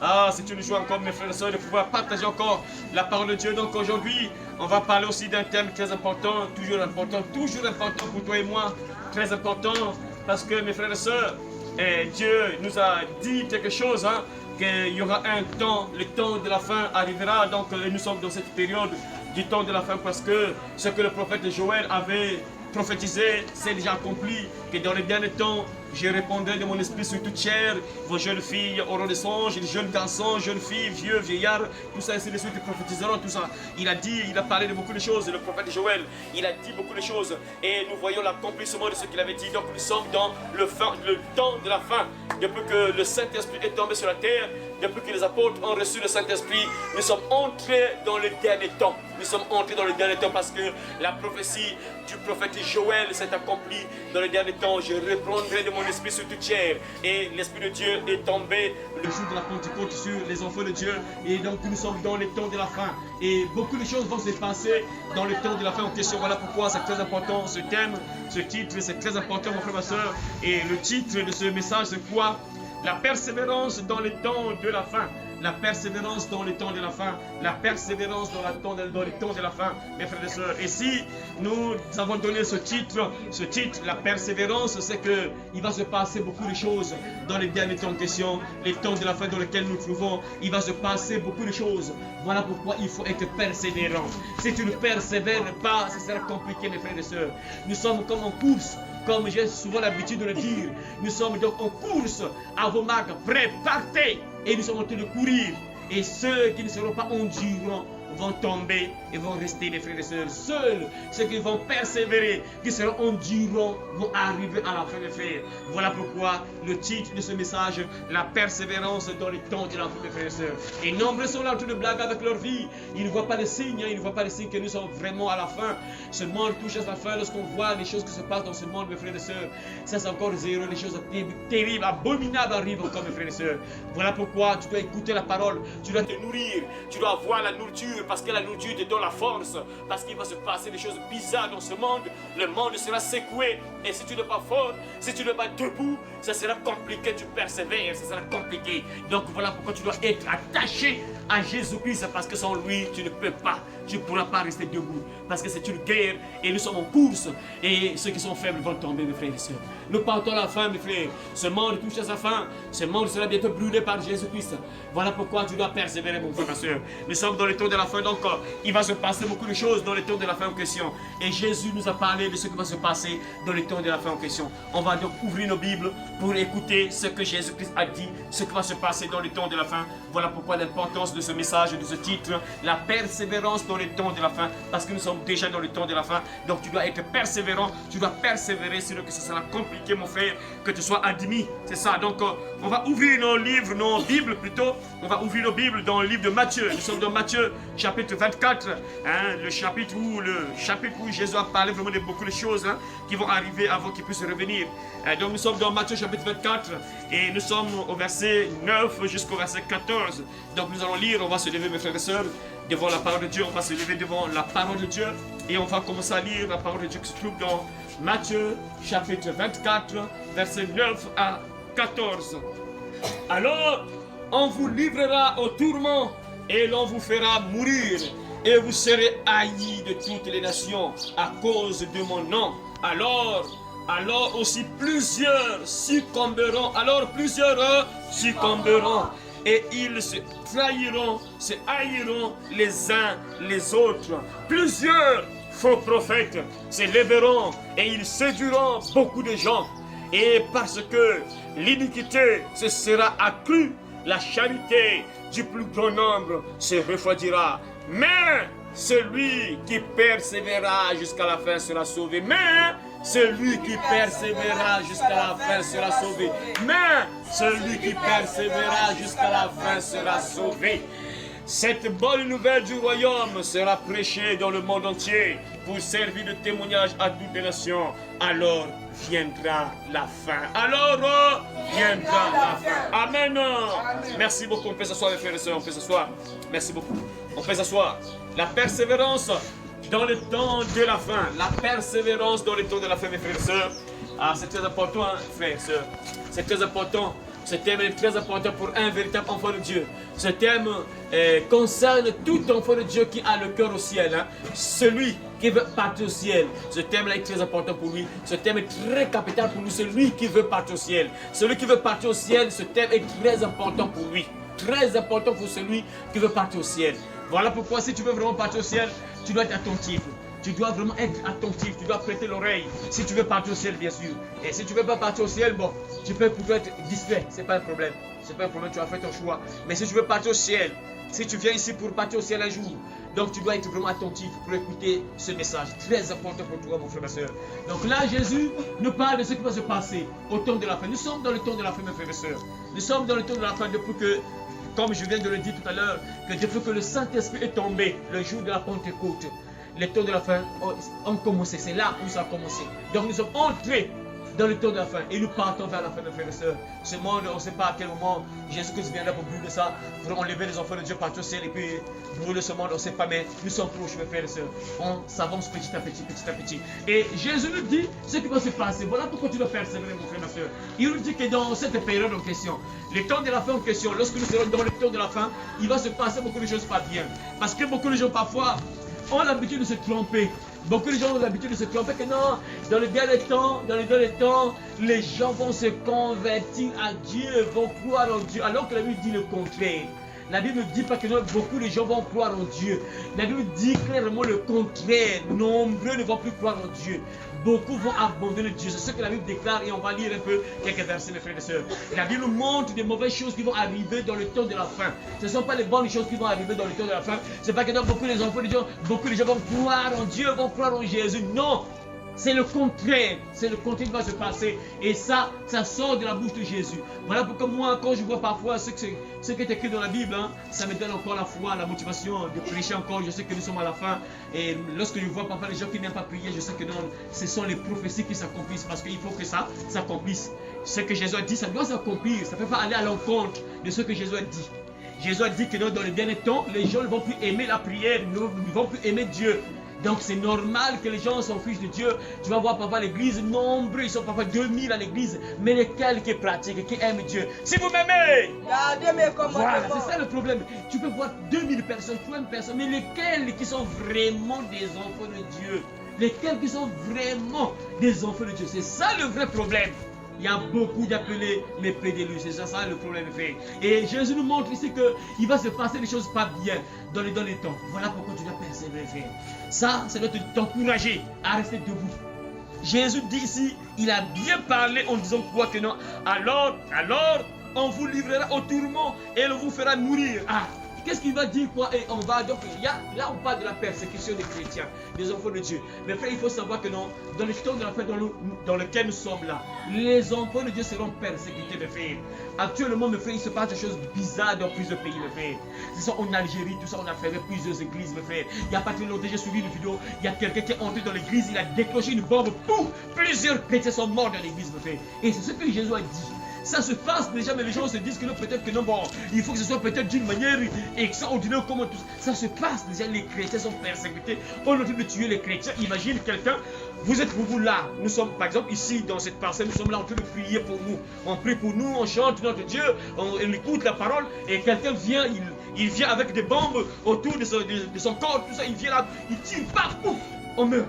Ah, c'est une joie encore, mes frères et sœurs, de pouvoir partager encore la parole de Dieu. Donc aujourd'hui, on va parler aussi d'un thème très important toujours important pour toi et moi, très important, parce que mes frères et sœurs, Dieu nous a dit quelque chose, hein, qu'il y aura un temps, le temps de la fin arrivera. Donc nous sommes dans cette période du temps de la fin, parce que ce que le prophète Joël avait prophétisé, c'est déjà accompli, que dans les derniers temps, je répondrai de mon esprit sur toute chair. Vos jeunes filles auront des songes, les jeunes garçons, jeunes filles, vieux, vieillards, tout ça, ainsi de suite, ils prophétiseront tout ça. Il a dit, il a parlé de beaucoup de choses, le prophète Joël, il a dit beaucoup de choses, et nous voyons l'accomplissement de ce qu'il avait dit. Donc nous sommes dans le temps de la fin. Depuis que le Saint-Esprit est tombé sur la terre, depuis que les apôtres ont reçu le Saint-Esprit, nous sommes entrés dans le dernier temps. Nous sommes entrés dans le dernier temps parce que la prophétie du prophète Joël s'est accomplie dans le dernier temps. Je reprendrai de mon esprit sur toute chair. Et l'Esprit de Dieu est tombé le jour de la Pentecôte sur les enfants de Dieu. Et donc nous sommes dans le temps de la fin. Et beaucoup de choses vont se passer dans le temps de la fin en question. Voilà pourquoi c'est très important ce thème, ce titre, c'est très important mon frère, ma soeur. Et le titre de ce message c'est quoi? La persévérance dans le temps de la fin. La persévérance dans le temps de la fin. La persévérance dans le temps de la fin, mes frères et sœurs. Et si nous avons donné ce titre, la persévérance, c'est qu'il va se passer beaucoup de choses dans les derniers temps en question, les temps de la fin dans lesquels nous trouvons. Il va se passer beaucoup de choses. Voilà pourquoi il faut être persévérant. Si tu ne persévères pas, ce sera compliqué, mes frères et sœurs. Nous sommes comme en course. Comme j'ai souvent l'habitude de le dire, nous sommes donc en course à vos marques, prêts, partez, et nous sommes en train de courir. Et ceux qui ne seront pas endurants vont tomber et vont rester, mes frères et sœurs. Seuls ceux qui vont persévérer, qui seront endurants, vont arriver à la fin, mes frères. Voilà pourquoi le titre de ce message, la persévérance dans les temps de la fin, mes frères et sœurs. Et nombreux sont là en train de blaguer avec leur vie. Ils ne voient pas les signes, ils ne voient pas les signes que nous sommes vraiment à la fin. Ce monde touche à sa fin lorsqu'on voit les choses qui se passent dans ce monde, mes frères et sœurs. Ça, c'est encore zéro. Les choses terribles, abominables arrivent encore, mes frères et sœurs. Voilà pourquoi tu dois écouter la parole, tu dois te nourrir, tu dois avoir la nourriture, parce que la nourriture te donne la force, parce qu'il va se passer des choses bizarres dans ce monde. Le monde sera secoué, et si tu n'es pas fort, si tu n'es pas debout, ça sera compliqué, tu persévères, ça sera compliqué. Donc voilà pourquoi tu dois être attaché à Jésus-Christ, parce que sans lui, tu ne peux pas, tu ne pourras pas rester debout, parce que c'est une guerre, et nous sommes en course, et ceux qui sont faibles vont tomber, mes frères et sœurs. Nous partons à la fin, mes frères. Ce monde touche à sa fin, ce monde sera bientôt brûlé par Jésus-Christ. Voilà pourquoi tu dois persévérer, mon frère, ma soeur. Nous sommes dans le temps de la fin, donc il va se passer beaucoup de choses dans le temps de la fin en question. Et Jésus nous a parlé de ce qui va se passer dans le temps de la fin en question. On va donc ouvrir nos Bibles pour écouter ce que Jésus-Christ a dit, ce qui va se passer dans le temps de la fin. Voilà pourquoi l'importance de ce message, de ce titre, la persévérance dans le temps de la fin, parce que nous sommes déjà dans le temps de la fin. Donc tu dois être persévérant, tu dois persévérer, sinon que ce sera compliqué, mon frère, que tu sois admis. C'est ça. Donc on va ouvrir nos livres, nos Bibles plutôt. On va ouvrir nos Bibles dans le livre de Matthieu. Nous sommes dans Matthieu chapitre 24, hein, le chapitre où Jésus a parlé vraiment de beaucoup de choses, hein, qui vont arriver avant qu'il puisse revenir. Donc nous sommes dans Matthieu chapitre 24 et nous sommes au verset 9 jusqu'au verset 14. Donc nous allons lire, on va se lever, mes frères et sœurs, devant la parole de Dieu. On va se lever devant la parole de Dieu et on va commencer à lire la parole de Dieu qui se trouve dans Matthieu chapitre 24, verset 9 à 14. Alors, on vous livrera au tourment et l'on vous fera mourir, et vous serez haïs de toutes les nations à cause de mon nom. Alors aussi plusieurs succomberont, et ils se trahiront, se haïront les uns les autres. Plusieurs faux prophètes se lèveront et ils séduiront beaucoup de gens. Et parce que l'iniquité se sera accrue, la charité du plus grand nombre se refroidira. Mais celui qui persévérera jusqu'à la fin sera sauvé. Mais celui qui persévérera jusqu'à la fin sera sauvé. Mais celui qui persévérera jusqu'à la fin sera sauvé. Cette bonne nouvelle du royaume sera prêchée dans le monde entier pour servir de témoignage à toutes les nations. Alors viendra la fin. Viendra la fin. Amen. Merci beaucoup. On peut s'asseoir, mes frères et sœurs. On peut s'asseoir. Merci beaucoup. On peut s'asseoir. La persévérance dans le temps de la fin. La persévérance dans le temps de la fin, mes frères et sœurs. Ah, c'est très important, hein, frères et sœurs. C'est très important Ce thème est très important pour un véritable enfant de Dieu. Ce thème concerne tout enfant de Dieu qui a le cœur au ciel. Hein. Celui qui veut partir au ciel. Ce thème-là est très important pour lui. Ce thème est très capital pour lui. Celui qui veut partir au ciel. Celui qui veut partir au ciel, ce thème est très important pour lui. Très important pour celui qui veut partir au ciel. Voilà pourquoi si tu veux vraiment partir au ciel, tu dois être attentif. Tu dois vraiment être attentif, tu dois prêter l'oreille si tu veux partir au ciel, bien sûr. Et si tu ne veux pas partir au ciel, bon, tu peux plutôt être distrait, c'est pas un problème. C'est pas un problème, tu as fait ton choix. Mais si tu veux partir au ciel, si tu viens ici pour partir au ciel un jour, donc tu dois être vraiment attentif pour écouter ce message. Très important pour toi, mon frère et ma soeur. Donc là, Jésus nous parle de ce qui va se passer au temps de la fin. Nous sommes dans le temps de la fin, mes frères et sœurs. Nous sommes dans le temps de la fin depuis que, comme je viens de le dire tout à l'heure, que depuis que le Saint-Esprit est tombé, le jour de la Pentecôte, les temps de la fin ont commencé. C'est là où ça a commencé. Donc nous sommes entrés dans le temps de la fin et nous partons vers la fin, mes frères et sœurs. Ce monde, on ne sait pas à quel moment Jésus-Christ viendra pour brûler ça, pour enlever les enfants de Dieu partir au ciel et puis brûler ce monde, on ne sait pas, mais nous sommes proches, mes frères et sœurs. On s'avance petit à petit, petit à petit. Et Jésus nous dit ce qui va se passer. Voilà pourquoi tu dois persévérer, mon frère et ma sœur. Il nous dit que dans cette période en question, le temps de la fin en question, lorsque nous serons dans le temps de la fin, il va se passer beaucoup de choses pas bien. Parce que beaucoup de gens parfois ont l'habitude de se tromper. Beaucoup de gens ont l'habitude de se tromper que non, dans le dernier temps, les gens vont se convertir à Dieu, vont croire en Dieu, alors que la Bible dit le contraire. La Bible ne dit pas que non, beaucoup de gens vont croire en Dieu. La Bible dit clairement le contraire. Nombreux ne vont plus croire en Dieu. Beaucoup vont abandonner Dieu. C'est ce que la Bible déclare et on va lire un peu quelques versets, mes frères et sœurs. La Bible montre des mauvaises choses qui vont arriver dans le temps de la fin. Ce ne sont pas les bonnes choses qui vont arriver dans le temps de la fin. Ce n'est pas que non, beaucoup de gens vont croire en Dieu, vont croire en Jésus. Non! C'est le contraire. C'est le contraire qui va se passer. Et ça sort de la bouche de Jésus. Voilà pourquoi moi, quand je vois parfois ce qui est écrit dans la Bible, hein, ça me donne encore la foi, la motivation de prêcher encore. Je sais que nous sommes à la fin. Et lorsque je vois parfois les gens qui n'aiment pas prier, je sais que non, ce sont les prophéties qui s'accomplissent. Parce qu'il faut que ça s'accomplisse. Ce que Jésus a dit, ça doit s'accomplir. Ça ne peut pas aller à l'encontre de ce que Jésus a dit. Jésus a dit que non, dans le dernier temps, les gens ne vont plus aimer la prière, ne vont plus aimer Dieu. Donc c'est normal que les gens s'en fichent de Dieu. Tu vas voir parfois l'église, nombreux, ils sont parfois 2000 à l'église, mais lesquels qui pratiquent, qui aiment Dieu. Si vous m'aimez, voilà, c'est ça le problème. Tu peux voir 2000 personnes, 30 personnes, mais lesquels qui sont vraiment des enfants de Dieu, lesquels qui sont vraiment des enfants de Dieu, c'est ça le vrai problème. Il y a beaucoup d'appelés, mais peu d'élus. C'est ça le problème, frère. Et Jésus nous montre ici qu'il va se passer des choses pas bien dans les temps. Voilà pourquoi tu dois persévérer, frère. Ça doit t'encourager à rester debout. Jésus dit ici, il a bien parlé en disant quoi que non. Alors, on vous livrera au tourment et on vous fera mourir. Ah, qu'est-ce qu'il va dire quoi? Et on va donc, là on parle de la persécution des chrétiens, des enfants de Dieu. Mais frère, il faut savoir que non, dans le temps de la fin dans lequel nous sommes là, les enfants de Dieu seront persécutés, mes frères. Actuellement, mes frères, il se passe des choses bizarres dans plusieurs pays, mes frères. C'est ça, en Algérie, tout ça, on a fermé plusieurs églises, mes frères. Il n'y a pas très longtemps, j'ai suivi une vidéo, il y a quelqu'un qui est entré dans l'église, il a déclenché une bombe, pouf, plusieurs chrétiens sont morts dans l'église, mes frères. Et c'est ce que Jésus a dit. Ça se passe déjà, mais les gens se disent que non, peut-être que non, bon, il faut que ce soit peut-être d'une manière extraordinaire, comment tout ça. Ça se passe déjà, les chrétiens sont persécutés. On est en train de tuer les chrétiens. Imagine quelqu'un, vous êtes vous là, nous sommes par exemple ici dans cette parcelle, nous sommes là en train de prier pour nous. On prie pour nous, on chante notre Dieu, on écoute la parole et quelqu'un vient, il vient avec des bombes autour de son corps, tout ça, il vient là, il tire, paf, pouf, on meurt.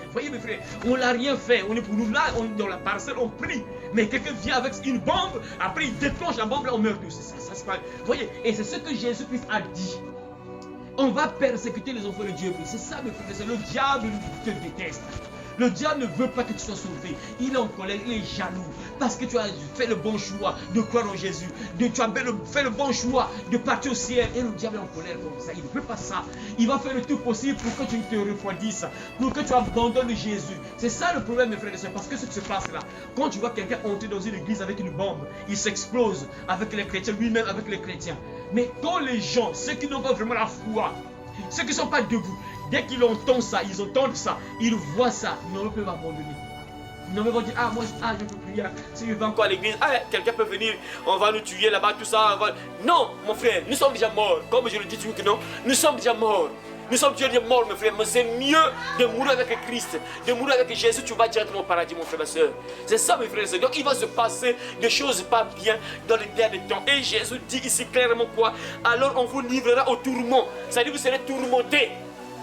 Vous voyez mes frères, on n'a rien fait, on est pour nous là, on est dans la parcelle, on prie. Mais quelqu'un vient avec une bombe, après il déclenche la bombe, là on meurt tous. Ça se passe. Vous voyez, et c'est ce que Jésus-Christ a dit. On va persécuter les enfants de Dieu. C'est ça mes frères, c'est le diable te déteste. Le diable ne veut pas que tu sois sauvé. Il est en colère, il est jaloux. Parce que tu as fait le bon choix de croire en Jésus. Tu as fait le bon choix de partir au ciel. Et le diable est en colère comme ça. Il ne veut pas ça. Il va faire le tout possible pour que tu te refroidisses. Pour que tu abandonnes Jésus. C'est ça le problème, mes frères et sœurs. Parce que ce qui se passe là, quand tu vois quelqu'un entrer dans une église avec une bombe, il s'explose avec les chrétiens, lui-même avec les chrétiens. Mais quand les gens, ceux qui n'ont pas vraiment la foi, ceux qui ne sont pas debout, dès qu'ils entendent ça, ils voient ça, ils ne peuvent abandonner. Ils ne peuvent dire, ah moi je peux prier, si je vais encore à l'église, ah quelqu'un peut venir, on va nous tuer là-bas, tout ça. Non mon frère, nous sommes déjà morts. Comme je le dis toujours que non, nous sommes déjà morts. Nous sommes déjà morts, mes frères, mais c'est mieux de mourir avec Christ, de mourir avec Jésus, tu vas directement au paradis, mon frère, ma soeur. C'est ça, mes frères et sœurs. Donc il va se passer des choses pas bien dans les derniers temps. Et Jésus dit ici clairement quoi? Alors on vous livrera au tourment. C'est-à-dire vous serez tourmentés.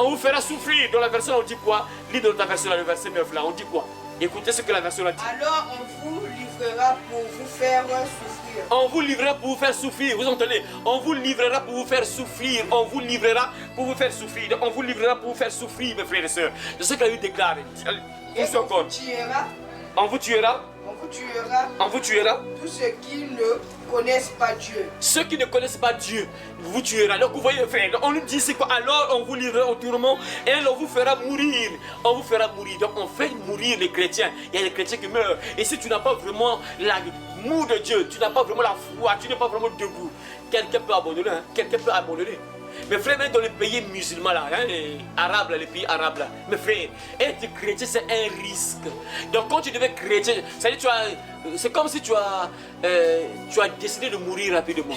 On vous fera souffrir. Dans la version, on dit quoi? Lis dans ta version, le verset 9 là, on dit quoi? Écoutez ce que la version a dit. Alors on vous livrera pour vous faire souffrir. On vous livrera pour vous faire souffrir. Vous entendez? On vous livrera pour vous faire souffrir. On vous livrera pour vous faire souffrir. On vous livrera pour vous faire souffrir, mes frères et sœurs. C'est ce qu'il a déclaré. Et on vous tuera. On vous tuera. On vous tuera. On vous tuera. Tous ceux qui ne connaissent pas Dieu. Ceux qui ne connaissent pas Dieu, vous tuera. Donc vous voyez, frère, on nous dit c'est quoi? Alors on vous livrera au tourment et on vous fera mourir. On vous fera mourir. Donc on fait mourir les chrétiens. Il y a des chrétiens qui meurent. Et si tu n'as pas vraiment l'amour de Dieu, tu n'as pas vraiment la foi, tu n'es pas vraiment debout, quelqu'un peut abandonner. Hein? Quelqu'un peut abandonner. Mes frères, même dans les pays musulmans là, hein, arabes là, les pays arabes là, mes frères, être chrétien c'est un risque. Donc quand tu deviens chrétien, c'est comme si tu as décidé de mourir rapidement.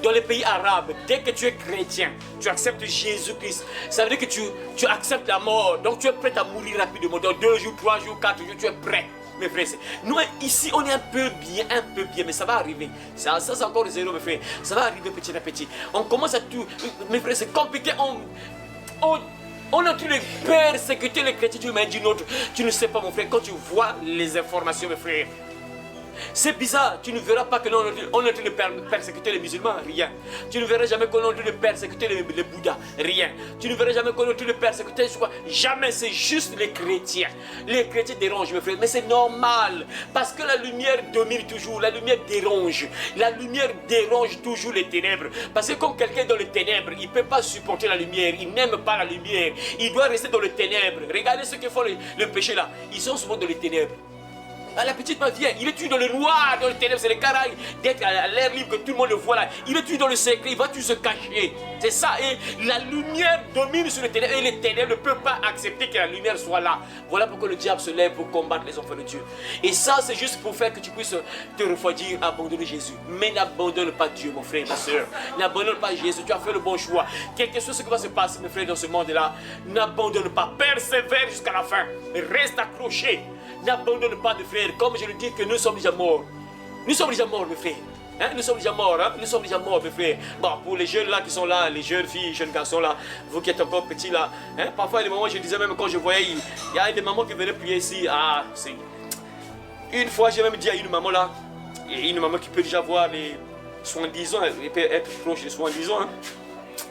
Dans les pays arabes, dès que tu es chrétien, tu acceptes Jésus-Christ, ça veut dire que tu acceptes la mort. Donc tu es prêt à mourir rapidement. Dans 2 jours, 3 jours, 4 jours, tu es prêt. Mes frères, nous ici on est un peu bien, mais ça va arriver. Ça c'est encore zéro, mes frères. Ça va arriver petit à petit. On commence à tout. Mes frères, c'est compliqué. On a tous les persécuter les chrétiens. Tu m'as dit notre. Tu ne sais pas, mon frère, quand tu vois les informations, mes frères. C'est bizarre, tu ne verras pas que nous on est en train de persécuter les musulmans, rien. Tu ne verras jamais qu'on est en train de persécuter les Bouddhas, rien. Tu ne verras jamais qu'on est en train de persécuter quoi. Jamais, c'est juste les chrétiens. Les chrétiens dérangent, mes frères, mais c'est normal. Parce que la lumière domine toujours, la lumière dérange. La lumière dérange toujours les ténèbres. Parce que quand quelqu'un est dans les ténèbres, il ne peut pas supporter la lumière, il n'aime pas la lumière. Il doit rester dans les ténèbres. Regardez ceux qui font le péché là, ils sont souvent dans les ténèbres. Ah, la petite ma vient, il est tué dans le noir, dans les ténèbres, c'est le caraï, d'être à l'air libre que tout le monde le voit là. Il est tué dans le secret, il va tout se cacher. C'est ça, et la lumière domine sur les ténèbres, et les ténèbres ne peuvent pas accepter que la lumière soit là. Voilà pourquoi le diable se lève pour combattre les enfants de Dieu. Et ça, c'est juste pour faire que tu puisses te refroidir, abandonner Jésus. Mais n'abandonne pas Dieu, mon frère, ma soeur. N'abandonne pas Jésus, tu as fait le bon choix. Quel que soit ce qui va se passer, mes frères, dans ce monde-là, n'abandonne pas, persévère jusqu'à la fin, reste accroché. N'abandonne pas, mes frères, comme je le dis que nous sommes déjà morts. Nous sommes déjà morts, mes frères. Hein? Nous sommes déjà morts, hein? Nous sommes déjà morts, mes frères. Bon, pour les jeunes là qui sont là, les jeunes filles, jeunes garçons là, vous qui êtes encore petits là, hein? Parfois, les moments, je disais même quand je voyais, il y a des mamans qui venaient prier ici. Ah, c'est. Une fois, j'ai même dit à une maman là, une maman qui peut déjà voir les soins-disant, elle peut être proche des soins-disant, hein?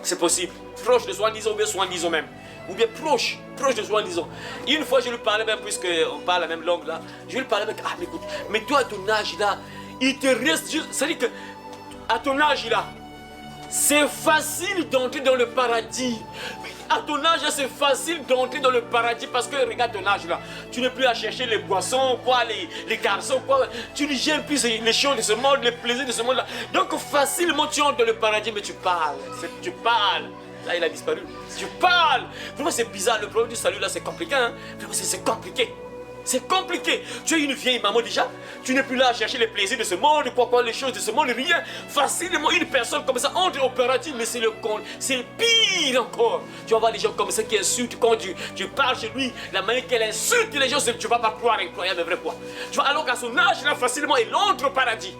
C'est possible. Proche de soins-disant ou bien soins-disant même. Ou bien proche de soi-disant. Une fois, je lui parlais même, puisqu'on parle la même langue là, je lui parlais avec, ah, mais écoute, mais toi, à ton âge là, il te reste juste, c'est-à-dire que, à ton âge là, c'est facile d'entrer dans le paradis. À ton âge là, c'est facile d'entrer dans le paradis parce que, regarde ton âge là, tu n'es plus à chercher les boissons, quoi, les garçons, quoi, tu ne gères plus les choses de ce monde, les plaisirs de ce monde là. Donc, facilement, tu entres dans le paradis, mais tu parles. Là, il a disparu. Tu parles. Vraiment, c'est bizarre. Le problème du salut, là, c'est compliqué. Hein? Vraiment, c'est compliqué. C'est compliqué. Tu es une vieille maman déjà. Tu n'es plus là à chercher les plaisirs de ce monde, quoi, les choses de ce monde, rien. Facilement, une personne comme ça entre au paradis, mais c'est le con. C'est pire encore. Tu vas voir les gens comme ça qui insultent. Quand tu parles chez lui, la manière qu'elle insulte les gens, tu ne vas pas croire incroyable, mais vrai quoi. Tu vois, alors qu'à son âge, là, facilement, il entre au paradis.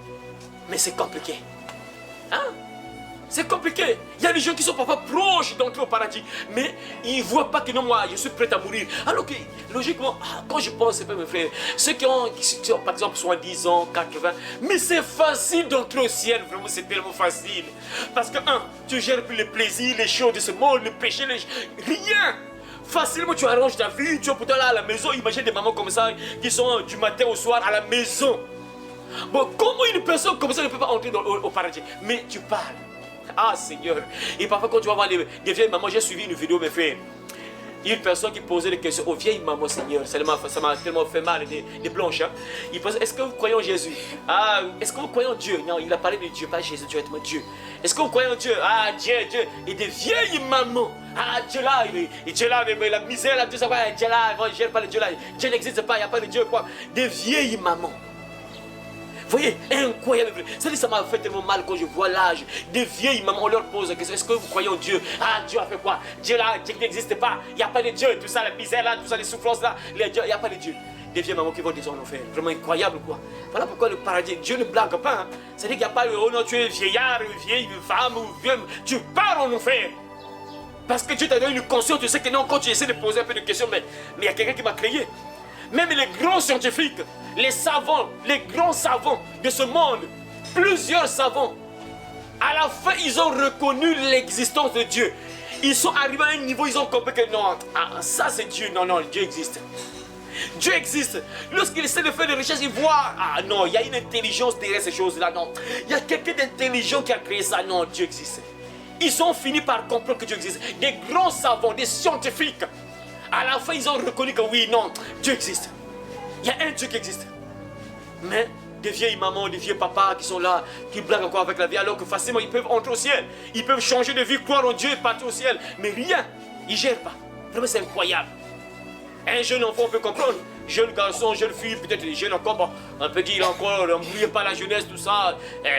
Mais c'est compliqué. Hein? C'est compliqué. Il y a des gens qui sont parfois proches d'entrer au paradis, mais ils ne voient pas que non, moi, je suis prêt à mourir. Alors que, logiquement, quand je pense, c'est pas mes frères, ceux qui ont par exemple, 70 ans, 80, mais c'est facile d'entrer au ciel, vraiment, c'est tellement facile. Parce que, tu gères plus les plaisirs, les choses de ce monde, les péchés, rien. Facilement, tu arranges ta vie, tu es pourtant là à la maison. Imagine des mamans comme ça qui sont du matin au soir à la maison. Bon, comment une personne comme ça ne peut pas entrer au paradis? Mais tu parles. Ah Seigneur. Et parfois quand tu vas voir des vieilles mamans, j'ai suivi une vidéo, mes frères. Une personne qui posait des questions aux vieilles mamans, Seigneur. Ça m'a tellement fait mal, des blanches. Hein. Il posait, est-ce que vous croyez en Jésus? Ah, est-ce que vous croyez en Dieu? Non, il a parlé de Dieu, pas Jésus, directement Dieu. Est-ce que vous croyez en Dieu? Ah, Dieu. Et des vieilles mamans. Ah, Dieu là, mais la misère là, Dieu ça va, Dieu là, je ne gère pas le Dieu là. Dieu n'existe pas, il n'y a pas de Dieu, quoi. Des vieilles mamans. Voyez, incroyable. Ça m'a fait tellement mal quand je vois l'âge des vieilles mamans. On leur pose la question, est-ce que vous croyez en Dieu? Ah, Dieu a fait quoi? Dieu là, Dieu n'existe pas. Il n'y a pas de Dieu. Tout ça, la misère là, tout ça, les souffrances là. Il n'y a pas de Dieu. Des vieilles mamans qui vont descendre en enfer. Vraiment incroyable quoi. Voilà pourquoi le paradis, Dieu ne blague pas. Hein. C'est-à-dire qu'il n'y a pas le oh non, tu es vieillard, vieille femme ou vieux. Tu pars en enfer. Parce que Dieu t'a donné une conscience. Tu sais que non, quand tu essaies de poser un peu de questions, mais il y a quelqu'un qui m'a créé. Même les grands scientifiques, les savants, les grands savants de ce monde, plusieurs savants, à la fin, ils ont reconnu l'existence de Dieu. Ils sont arrivés à un niveau, ils ont compris que non, ça c'est Dieu. Non, non, Dieu existe. Dieu existe. Lorsqu'ils essaient de faire des recherches, ils voient, ah non, il y a une intelligence derrière ces choses-là. Non, il y a quelqu'un d'intelligent qui a créé ça. Non, Dieu existe. Ils ont fini par comprendre que Dieu existe. Des grands savants, des scientifiques. À la fin, ils ont reconnu que oui, non, Dieu existe. Il y a un Dieu qui existe. Mais des vieilles mamans, des vieux papas qui sont là, qui blaguent encore avec la vie, alors que facilement ils peuvent entrer au ciel. Ils peuvent changer de vie, croire en Dieu et partir au ciel. Mais rien, ils ne gèrent pas. Vraiment, c'est incroyable. Un jeune enfant peut comprendre. Jeune garçon, jeune fille, peut-être les jeunes encore, bon, on peut dire encore, n'oubliez pas la jeunesse, tout ça,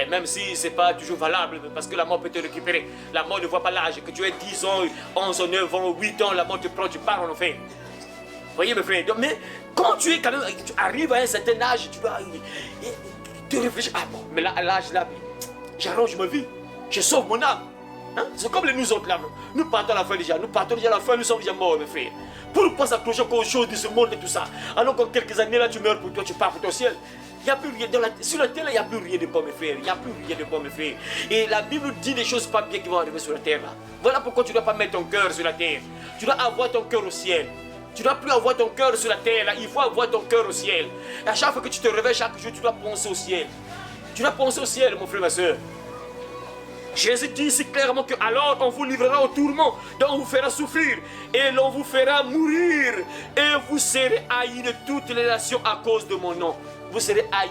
même si ce n'est pas toujours valable, parce que la mort peut te récupérer. La mort ne voit pas l'âge, que tu aies 10 ans, 11 ans, 9 ans, 8 ans, la mort te prend, tu pars en enfer. Vous voyez mes frères, mais quand tu es quand même, tu arrives à un certain âge, tu vas te réfléchir, ah bon, mais là, à l'âge là, j'arrange ma vie, je sauve mon âme. Hein? C'est comme nous autres là, nous partons à la fin déjà, nous partons déjà à la fin, nous sommes déjà morts mes frères. Pourquoi s'accrocher aux choses de ce monde et tout ça? Alors qu'en quelques années là, tu meurs pour toi, tu pars pour ton ciel. Il n'y a plus rien sur la terre, il n'y a plus rien de bon mes frères. Il n'y a plus rien de bon mes frères. Et la Bible dit des choses pas bien qui vont arriver sur la terre là. Voilà pourquoi tu ne dois pas mettre ton cœur sur la terre. Tu dois avoir ton cœur au ciel. Tu ne dois plus avoir ton cœur sur la terre là. Il faut avoir ton cœur au ciel. Et à chaque fois que tu te réveilles chaque jour, tu dois penser au ciel. Tu dois penser au ciel, mon frère, ma soeur. Jésus dit ici clairement que alors on vous livrera au tourment, donc on vous fera souffrir et l'on vous fera mourir et vous serez haïs de toutes les nations à cause de mon nom. Vous serez haïs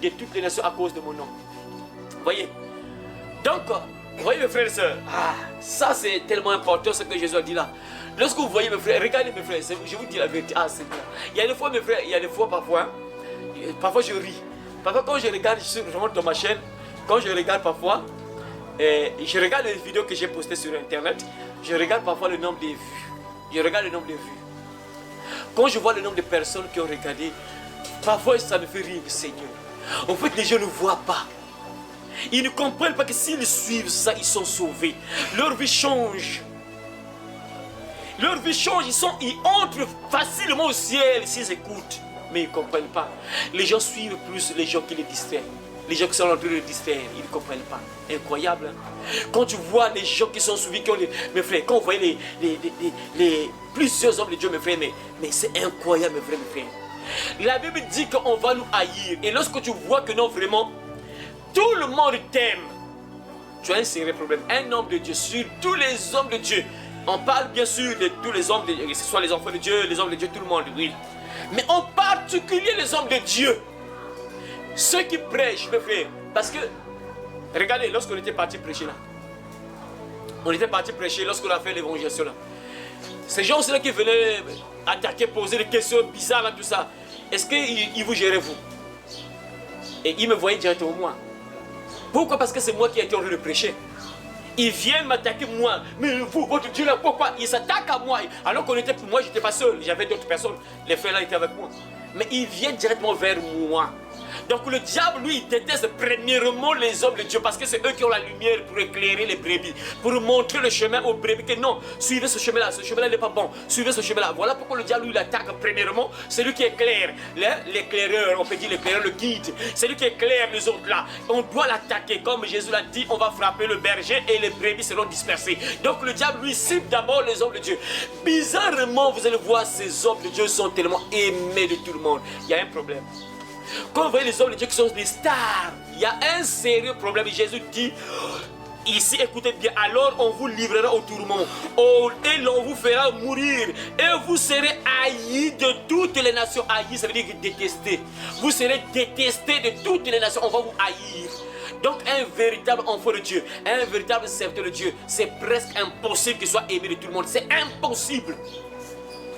de toutes les nations à cause de mon nom. Voyez. Donc, vous voyez mes frères et sœurs, ça c'est tellement important ce que Jésus a dit là. Lorsque vous voyez mes frères, regardez mes frères, je vous dis la vérité, c'est bien. Il y a des fois mes frères, il y a des fois parfois je ris. Parfois quand je regarde, je rentre dans ma chaîne, quand je regarde parfois, je regarde les vidéos que j'ai postées sur internet, je regarde parfois le nombre de vues. Je regarde le nombre de vues. Quand je vois le nombre de personnes qui ont regardé, parfois ça me fait rire, Seigneur. En fait, les gens ne voient pas. Ils ne comprennent pas que s'ils suivent ça, ils sont sauvés. Leur vie change. Leur vie change, ils entrent facilement au ciel s'ils écoutent. Mais ils ne comprennent pas. Les gens suivent plus les gens qui les distraient. Les gens qui sont en train de les distraire, ils ne comprennent pas. Incroyable. Hein? Quand tu vois les gens qui sont suivis, mes frères, quand vous voyez les plusieurs hommes de Dieu, mes frères, mais c'est incroyable, mes frères. La Bible dit qu'on va nous haïr. Et lorsque tu vois que non, vraiment, tout le monde t'aime, tu as un sérieux problème. Un homme de Dieu, sur tous les hommes de Dieu, on parle bien sûr de tous les hommes, que ce soit les enfants de Dieu, les hommes de Dieu, tout le monde, oui. Mais en particulier les hommes de Dieu. Ceux qui prêchent, mes frères, parce que, regardez, lorsqu'on était parti prêcher là, lorsqu'on a fait l'évangélisation là, ces gens aussi là qui venaient attaquer, poser des questions bizarres là, tout ça, est-ce qu'ils vous géraient vous? Et ils me voyaient directement moi. Pourquoi? Parce que c'est moi qui ai été en train de prêcher. Ils viennent m'attaquer moi, mais vous, votre Dieu là, pourquoi? Ils s'attaquent à moi, alors qu'on était, moi j'étais pas seul, j'avais d'autres personnes, les frères là étaient avec moi. Mais ils viennent directement vers moi. Donc le diable, lui, il déteste premièrement les hommes de Dieu parce que c'est eux qui ont la lumière pour éclairer les brebis, pour montrer le chemin aux brebis que non, suivez ce chemin-là n'est pas bon, suivez ce chemin-là. Voilà pourquoi le diable, lui, il attaque premièrement celui qui éclaire, l'éclaireur, on peut dire l'éclaireur, le guide, celui qui éclaire les autres là. On doit l'attaquer, comme Jésus l'a dit, on va frapper le berger et les brebis seront dispersées. Donc le diable, lui, cible d'abord les hommes de Dieu. Bizarrement, vous allez voir, ces hommes de Dieu sont tellement aimés de tout le monde. Il y a un problème. Quand vous voyez les hommes de Dieu qui sont des stars, il y a un sérieux problème. Et Jésus dit, ici, écoutez bien, alors on vous livrera au tourment, et l'on vous fera mourir, et vous serez haïs de toutes les nations. Haïs, ça veut dire détestés. Vous serez détestés de toutes les nations, on va vous haïr. Donc un véritable enfant de Dieu, un véritable serviteur de Dieu, c'est presque impossible qu'il soit aimé de tout le monde. C'est impossible.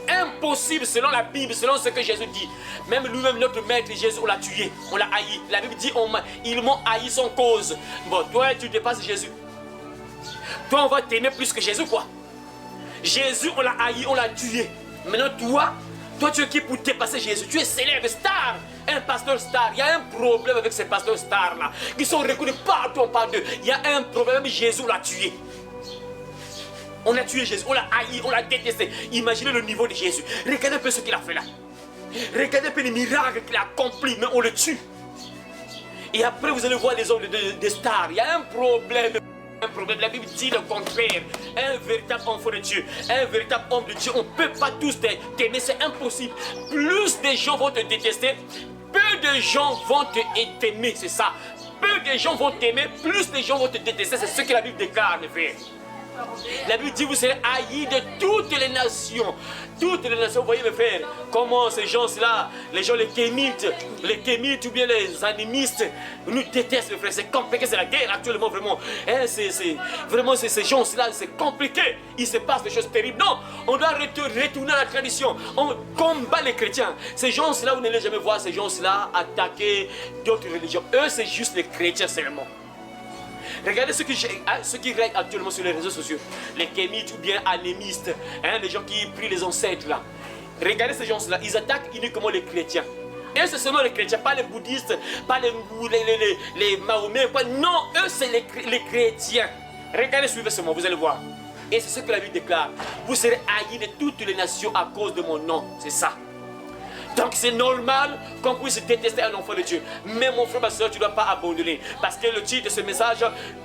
Impossible selon la Bible, selon ce que Jésus dit. Même lui-même, notre maître Jésus, on l'a tué, on l'a haï. La Bible dit, ils m'ont haï sans cause. Bon, toi, tu dépasses Jésus. Toi, on va t'aimer plus que Jésus, quoi. Jésus, on l'a haï, on l'a tué. Maintenant, toi, tu es qui pour dépasser Jésus? Tu es célèbre, star, un pasteur star. Il y a un problème avec ces pasteurs stars-là, qui sont reconnus partout, on parle d'eux. Il y a un problème, Jésus, on l'a tué. On a tué Jésus, on l'a haï, on l'a détesté. Imaginez le niveau de Jésus. Regardez un peu ce qu'il a fait là. Regardez un peu les miracles qu'il a accomplis, mais on le tue. Et après, vous allez voir les hommes des stars. Il y a un problème. La Bible dit le contraire. Un véritable enfant de Dieu, un véritable homme de Dieu, on ne peut pas tous t'aimer, c'est impossible. Plus de gens vont te détester, peu de gens vont t'aimer, c'est ça. Peu de gens vont t'aimer, plus de gens vont te détester, c'est ce que la Bible déclare, mes frères. La Bible dit, vous serez haïs de toutes les nations. Toutes les nations, vous voyez mes frères, comment ces gens-là, les gens, les kémites ou bien les animistes, nous détestent mes frères. C'est compliqué, c'est la guerre actuellement, vraiment. Hein, vraiment, ces gens-là, c'est compliqué. Il se passe des choses terribles. Non, on doit retourner à la tradition. On combat les chrétiens. Ces gens-là, vous n'allez jamais voir ces gens-là attaquer d'autres religions. Eux, c'est juste les chrétiens seulement. Regardez ce qui règne actuellement sur les réseaux sociaux. Les kémites ou bien animistes, hein, les gens qui prient les ancêtres là. Regardez ces gens-là, ils attaquent uniquement les chrétiens. Et c'est seulement les chrétiens, pas les bouddhistes, pas les Mahomet. Non, eux c'est les chrétiens. Regardez, suivez seulement, vous allez voir. Et c'est ce que la Bible déclare. Vous serez haïs de toutes les nations à cause de mon nom. C'est ça. Donc c'est normal qu'on puisse détester un enfant de Dieu. Mais mon frère, ma soeur, tu ne dois pas abandonner. Parce que le titre de ce message,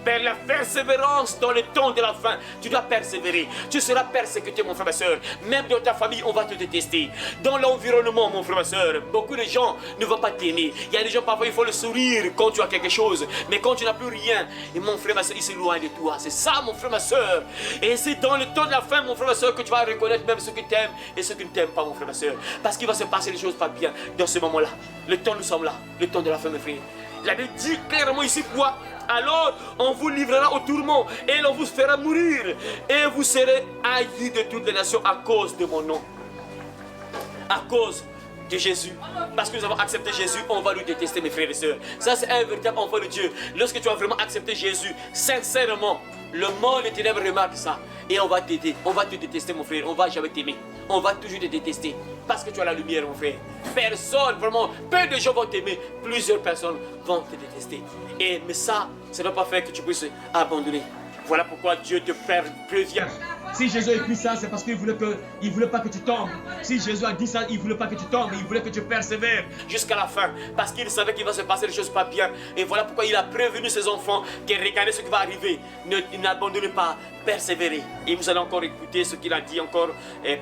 par la persévérance dans le temps de la fin, tu dois persévérer. Tu seras persécuté, mon frère, ma soeur. Même dans ta famille, on va te détester. Dans l'environnement, mon frère, ma soeur, beaucoup de gens ne vont pas t'aimer. Il y a des gens, parfois, il faut le sourire quand tu as quelque chose. Mais quand tu n'as plus rien, et mon frère, ma soeur, il s'éloigne de toi. C'est ça, mon frère, ma soeur. Et c'est dans le temps de la fin, mon frère, ma soeur, que tu vas reconnaître même ceux qui t'aiment et ceux qui ne t'aiment pas, mon frère, ma soeur. Parce qu'il va se passer des choses pas bien dans ce moment-là. Le temps, nous sommes là. Le temps de la fin, mes frères. La Bible dit clairement ici quoi? Alors on vous livrera au tourment et l'on vous fera mourir et vous serez haïs de toutes les nations à cause de mon nom. À cause de Jésus. Parce que nous avons accepté Jésus, on va nous détester, mes frères et sœurs. Ça, c'est un véritable enfant de Dieu. Lorsque tu as vraiment accepté Jésus, sincèrement, le monde des ténèbres remarque ça. Et on va t'aider, on va te détester, mon frère. On va jamais t'aimer. On va toujours te détester. Parce que tu as la lumière, mon frère. Personne, vraiment, peu de gens vont t'aimer. Plusieurs personnes vont te détester. Mais ça ne doit pas faire que tu puisses abandonner. Voilà pourquoi Dieu te prévient. Si Jésus a écrit ça, c'est parce qu'il ne voulait pas que tu tombes. Si Jésus a dit ça, il ne voulait pas que tu tombes. Il voulait que tu persévères jusqu'à la fin. Parce qu'il savait qu'il va se passer des choses pas bien. Et voilà pourquoi il a prévenu ses enfants que regardez ce qui va arriver. N'abandonnez pas, persévérez. Et vous allez encore écouter ce qu'il a dit encore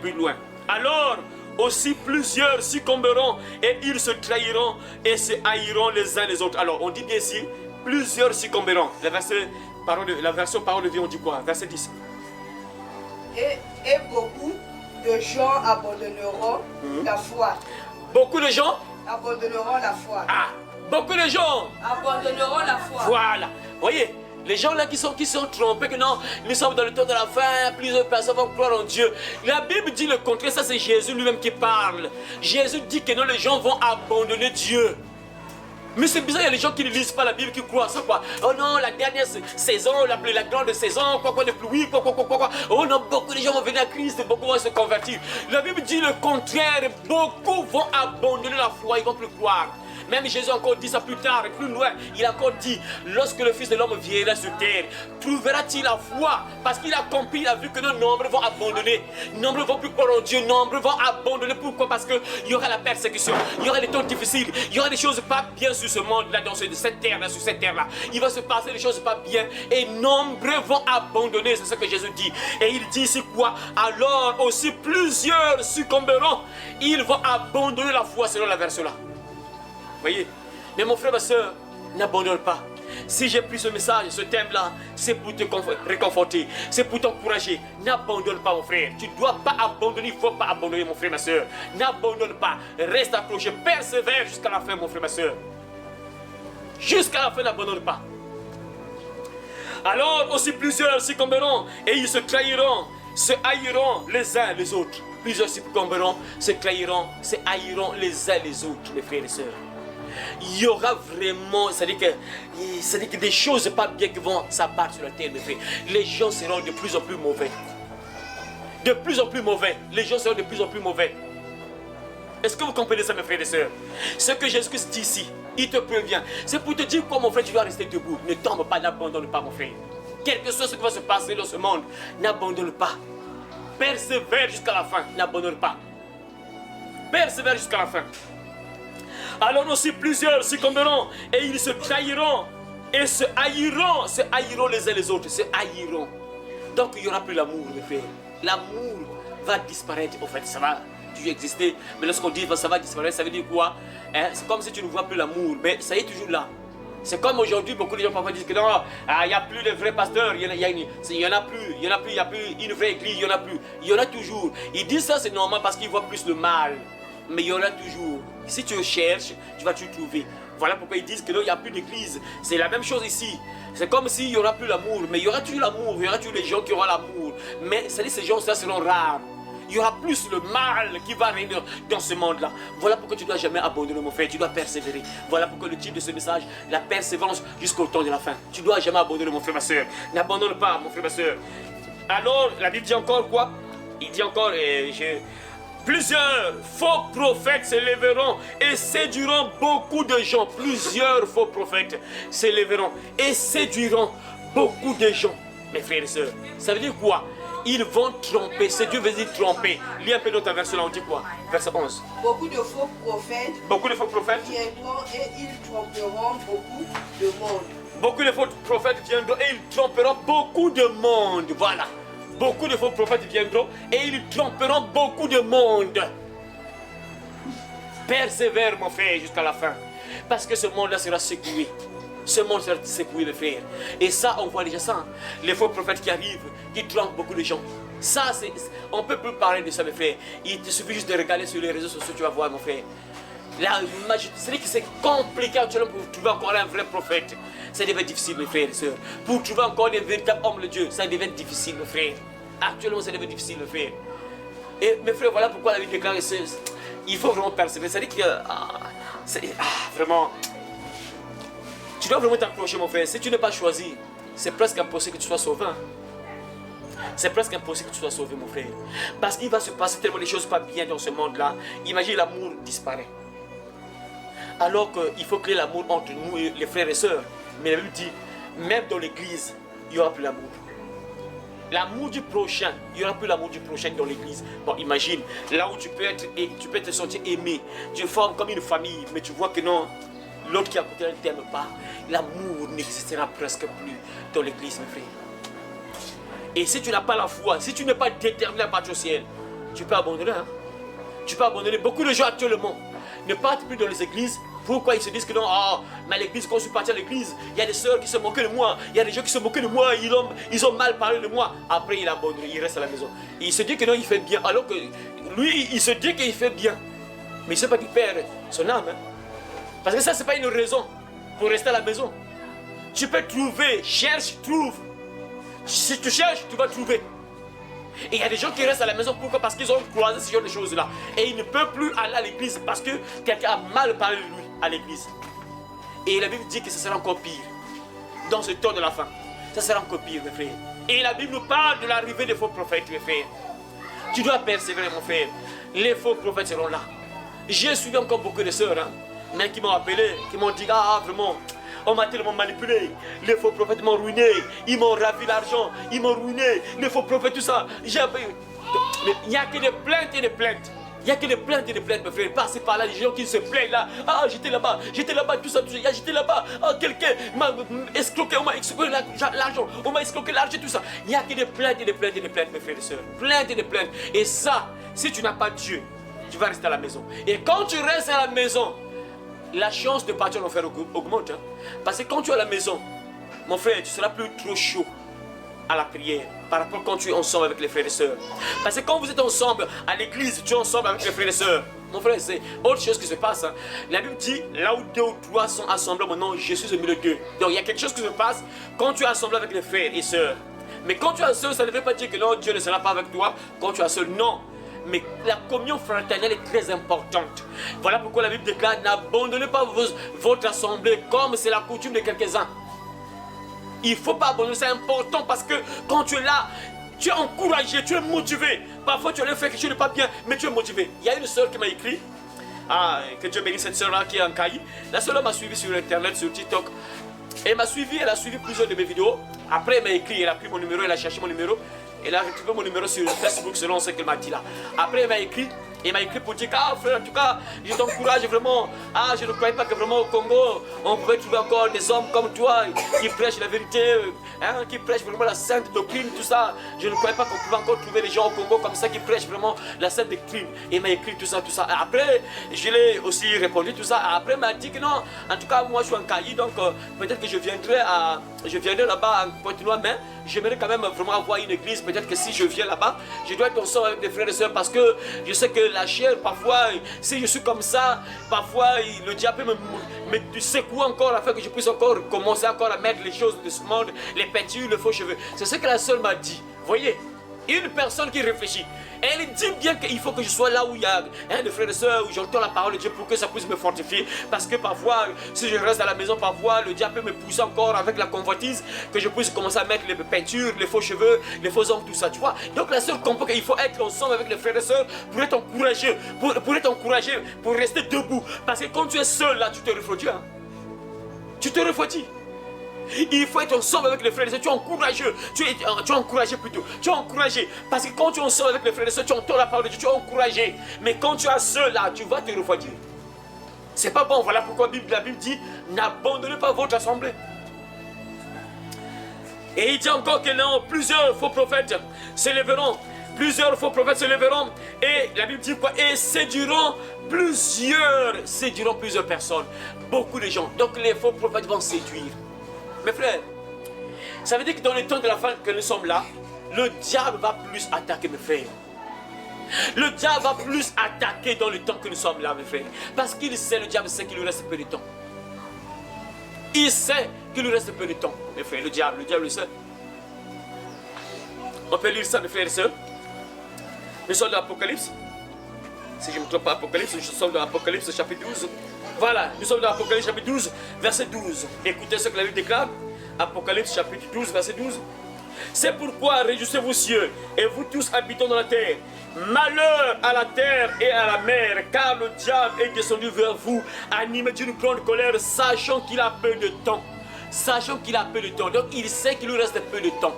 plus loin. Alors, aussi plusieurs succomberont et ils se trahiront et se haïront les uns les autres. Alors, on dit bien ici, plusieurs succomberont. La version parole de vie, on dit quoi? Verset 10. Et beaucoup de gens abandonneront la foi. Beaucoup de gens abandonneront la foi. Ah, beaucoup de gens abandonneront la foi. Voilà. Voyez, les gens là qui sont trompés, que non, nous sommes dans le temps de la fin, plusieurs personnes vont croire en Dieu. La Bible dit le contraire, ça c'est Jésus lui-même qui parle. Jésus dit que non, les gens vont abandonner Dieu. Mais c'est bizarre, il y a des gens qui ne lisent pas la Bible, qui croient ça quoi. Oh non, la dernière saison, la grande saison, quoi de pluie, quoi. Oh non, beaucoup de gens vont venir à Christ, beaucoup vont se convertir. La Bible dit le contraire, beaucoup vont abandonner la foi, ils vont plus croire. Même Jésus a encore dit ça plus tard, plus loin. Il a encore dit, lorsque le Fils de l'homme viendra sur terre, trouvera-t-il la foi? Parce qu'il a compris, il a vu que nos nombres vont abandonner. Nombreux vont plus croire en Dieu, nombreux vont abandonner. Pourquoi? Parce qu'il y aura la persécution, il y aura des temps difficiles, il y aura des choses pas bien sur ce monde-là, dans cette terre-là, sur cette terre-là. Il va se passer des choses pas bien et nombreux vont abandonner, c'est ce que Jésus dit. Et il dit ici quoi? Alors aussi plusieurs succomberont, ils vont abandonner la foi selon la version là. Voyez, mais mon frère, ma soeur, n'abandonne pas. Si j'ai pris ce message, ce thème-là, c'est pour te réconforter, c'est pour t'encourager. N'abandonne pas, mon frère. Tu ne dois pas abandonner, il ne faut pas abandonner, mon frère, ma soeur. N'abandonne pas, reste accroché, persévère jusqu'à la fin, mon frère, ma soeur. Jusqu'à la fin, n'abandonne pas. Alors aussi plusieurs succomberont et ils se trahiront, se haïront les uns les autres. plusieurs succomberont, se trahiront, se haïront les uns les autres, mes frères et sœurs. Il y aura vraiment, c'est-à-dire que des choses pas bien qui vont s'abattre sur la terre, mes frères. Les gens seront de plus en plus mauvais. De plus en plus mauvais. Les gens seront de plus en plus mauvais. Est-ce que vous comprenez ça, mes frères et sœurs? Ce que Jésus-Christ dit ici, il te prévient. C'est pour te dire quoi, mon frère, tu dois rester debout. Ne tombe pas, n'abandonne pas, mon frère. Quel que soit ce qui va se passer dans ce monde, n'abandonne pas. Persévère jusqu'à la fin, n'abandonne pas. Persévère jusqu'à la fin. Alors aussi plusieurs succomberont et ils se trahiront et se haïront les uns les autres, se haïront. Donc il n'y aura plus l'amour, mes frères. L'amour va disparaître, en fait, ça va toujours exister. Mais lorsqu'on dit ça va disparaître, ça veut dire quoi? C'est comme si tu ne vois plus l'amour, mais ça est toujours là. C'est comme aujourd'hui, beaucoup de gens parfois disent que non, il n'y a plus de vrais pasteurs, il n'y en a plus, il n'y a plus une vraie église, il n'y en a plus. Il y en a toujours. Ils disent ça, c'est normal parce qu'ils voient plus le mal. Mais il y en a toujours. Si tu cherches, tu vas toujours trouver. Voilà pourquoi ils disent que non, il n'y a plus d'église. C'est la même chose ici. C'est comme s'il n'y aura plus l'amour. Mais il y aura toujours l'amour. Il y aura toujours les gens qui auront l'amour. Mais ça dit, ces gens-là seront rares. Il y aura plus le mal qui va régner dans ce monde-là. Voilà pourquoi tu ne dois jamais abandonner, mon frère. Tu dois persévérer. Voilà pourquoi le titre de ce message, la persévérance jusqu'au temps de la fin. Tu ne dois jamais abandonner, mon frère, ma soeur. N'abandonne pas, mon frère, ma soeur. Alors, la Bible dit encore quoi? Il dit encore, plusieurs faux prophètes s'élèveront et séduiront beaucoup de gens. Plusieurs faux prophètes s'élèveront et séduiront beaucoup de gens. Mes frères et sœurs, ça veut dire quoi? Ils vont tromper. C'est Dieu veut dire tromper. Lis un peu notre verset là, on dit quoi? Verset 11. Beaucoup de faux prophètes. Beaucoup de faux prophètes Viendront et ils tromperont beaucoup de monde. Beaucoup de faux prophètes viendront et ils tromperont beaucoup de monde. Voilà. Beaucoup de faux prophètes viendront et ils tromperont beaucoup de monde. Persévère, mon frère, jusqu'à la fin. Parce que ce monde-là sera secoué. Ce monde sera secoué, mes frères. Et ça, on voit déjà ça. Hein. Les faux prophètes qui arrivent, qui trompent beaucoup de gens. Ça, on ne peut plus parler de ça, mes frères. Il te suffit juste de regarder sur les réseaux sociaux, tu vas voir, mon frère. C'est-à-dire que c'est compliqué actuellement pour trouver encore un vrai prophète. Ça devient difficile, mes frères et sœurs. Pour trouver encore des véritables hommes de Dieu, ça devient difficile, mes frères. Actuellement, ça devient difficile, mes frères. Et mes frères, voilà pourquoi la Bible déclare il faut vraiment persévérer. C'est-à-dire que vraiment, tu dois vraiment t'accrocher, mon frère. Si tu n'es pas choisi, c'est presque impossible que tu sois sauvé. Hein. C'est presque impossible que tu sois sauvé, mon frère. Parce qu'il va se passer tellement de choses pas bien dans ce monde-là. Imagine, l'amour disparaît. Alors qu'il faut créer l'amour entre nous et les frères et sœurs. Mais la Bible dit, même dans l'église, il n'y aura plus l'amour. L'amour du prochain, il n'y aura plus l'amour du prochain dans l'église. Bon, imagine, là où tu peux te sentir aimé, tu formes comme une famille, mais tu vois que non, l'autre qui est à côté ne t'aime pas. L'amour n'existera presque plus dans l'église, mes frères. Et si tu n'as pas la foi, si tu n'es pas déterminé à partir au ciel, tu peux abandonner. Hein? Tu peux abandonner. Beaucoup de gens actuellement ne partent plus dans les églises. Pourquoi ils se disent que non, mais l'église, quand je suis parti à l'église, il y a des sœurs qui se moquaient de moi, il y a des gens qui se moquaient de moi, ils ont mal parlé de moi. Après, il abandonne, il reste à la maison. Et il se dit que non, il fait bien, alors que lui, il se dit qu'il fait bien. Mais il ne sait pas qu'il perd son âme. Hein? Parce que ça, ce n'est pas une raison pour rester à la maison. Tu peux trouver, cherche, trouve. Si tu cherches, tu vas trouver. Et il y a des gens qui restent à la maison, pourquoi? Parce qu'ils ont croisé ce genre de choses-là. Et ils ne peuvent plus aller à l'église parce que quelqu'un a mal parlé de lui à l'église. Et la Bible dit que ce sera encore pire. Dans ce temps de la fin, ça sera encore pire, mes frères. Et la Bible nous parle de l'arrivée des faux prophètes, mes frères. Tu dois persévérer, mon frère. Les faux prophètes seront là. J'ai suivi encore beaucoup de sœurs, hein, mais qui m'ont appelé, qui m'ont dit, vraiment, on m'a tellement manipulé. Les faux prophètes m'ont ruiné. Ils m'ont ravi l'argent. Ils m'ont ruiné. Les faux prophètes, tout ça. Mais il n'y a que des plaintes et des plaintes. Il n'y a que des plaintes et des plaintes, mes frères. Passez par là, les gens qui se plaignent là. J'étais là-bas, tout ça, j'étais là-bas. Quelqu'un m'a escroqué, on m'a escroqué l'argent. On m'a escroqué l'argent, tout ça. Il n'y a que des plaintes et des plaintes et des plaintes, mes frères et sœurs. Plaintes et des plaintes. Et ça, si tu n'as pas Dieu, tu vas rester à la maison. Et quand tu restes à la maison, la chance de partir en enfer augmente. Hein? Parce que quand tu es à la maison, mon frère, tu ne seras plus trop chaud à la prière par rapport à quand tu es ensemble avec les frères et sœurs. Parce que quand vous êtes ensemble à l'église, tu es ensemble avec les frères et sœurs. Mon frère, c'est autre chose qui se passe. Hein? La Bible dit, là où 2 ou 3 sont assemblés, mon nom, je suis au milieu d'eux. Donc il y a quelque chose qui se passe quand tu es assemblé avec les frères et sœurs. Mais quand tu es seul, ça ne veut pas dire que non, Dieu ne sera pas avec toi quand tu es seul. Non. mais la communion fraternelle est très importante. Voilà pourquoi la Bible déclare, n'abandonnez pas votre assemblée comme c'est la coutume de quelques-uns. Il ne faut pas abandonner, c'est important parce que quand tu es là, tu es encouragé, tu es motivé. Parfois tu allais faire quelque chose de pas bien, mais tu es motivé. Il y a une soeur qui m'a écrit, que Dieu bénisse cette soeur-là qui est en Caï. La soeur m'a suivi sur internet, sur TikTok. Elle m'a suivi, elle a suivi plusieurs de mes vidéos. Après elle m'a écrit, elle a pris mon numéro, elle a cherché mon numéro. Elle a retrouvé mon numéro sur Facebook selon ce qu'elle m'a dit là. Après elle m'a écrit. Il m'a écrit pour dire frère, en tout cas, je t'encourage vraiment. Je ne croyais pas que vraiment au Congo, on pouvait trouver encore des hommes comme toi qui prêchent la vérité, qui prêchent vraiment la sainte doctrine, tout ça. Je ne croyais pas qu'on pouvait encore trouver des gens au Congo comme ça qui prêchent vraiment la sainte doctrine. Et il m'a écrit tout ça, tout ça. Après, je l'ai aussi répondu tout ça. Après, il m'a dit que non, en tout cas, moi je suis en Cailly, donc peut-être que je viendrai là-bas en Pointe-Noire, mais j'aimerais quand même vraiment avoir une église. Peut-être que si je viens là-bas, je dois être ensemble avec des frères et sœurs parce que je sais que la chair, parfois, si je suis comme ça, parfois le diable me secoue encore afin que je puisse encore commencer encore à mettre les choses de ce monde, les peintures, les faux cheveux. C'est ce que la sœur m'a dit. Voyez, une personne qui réfléchit, elle dit bien qu'il faut que je sois là où il y a des frères et sœurs, où j'entends la parole de Dieu pour que ça puisse me fortifier. Parce que parfois, si je reste à la maison, parfois, le diable peut me pousser encore avec la convoitise, que je puisse commencer à mettre les peintures, les faux cheveux, les faux ongles, tout ça, tu vois. Donc la sœur comprend qu'il faut être ensemble avec les frères et sœurs pour être encouragé, pour être encouragé, pour rester debout. Parce que quand tu es seul, là, tu te refroidis. Tu te refroidis. Il faut être ensemble avec les frères et sœurs, tu es encouragé, tu es encouragé plutôt, tu es encouragé, parce que quand tu es ensemble avec les frères et sœurs, tu entends la parole de Dieu, tu es encouragé, mais quand tu es seul là, tu vas te refroidir. C'est pas bon, voilà pourquoi la Bible dit, n'abandonnez pas votre assemblée. Et il dit encore que non, plusieurs faux prophètes se lèveront, et la Bible dit quoi? Et séduiront plusieurs personnes, beaucoup de gens, donc les faux prophètes vont séduire. Mes frères, ça veut dire que dans le temps de la fin que nous sommes là, le diable va plus attaquer, mes frères. Le diable va plus attaquer dans le temps que nous sommes là, mes frères. Parce qu'il sait, le diable sait qu'il lui reste peu de temps. Il sait qu'il lui reste peu de temps, mes frères. Le diable le sait. On peut lire ça, mes frères et sœurs. Nous sommes dans l'Apocalypse. Si je ne me trompe pas, Apocalypse, nous sommes dans l'Apocalypse chapitre 12. Voilà, nous sommes dans Apocalypse chapitre 12, verset 12. Écoutez ce que la Bible déclare. Apocalypse chapitre 12, verset 12. C'est pourquoi réjouissez-vous cieux, et vous tous habitants dans la terre. Malheur à la terre et à la mer, car le diable est descendu vers vous, animé d'une grande colère, sachant qu'il a peu de temps. Donc il sait qu'il lui reste peu de temps.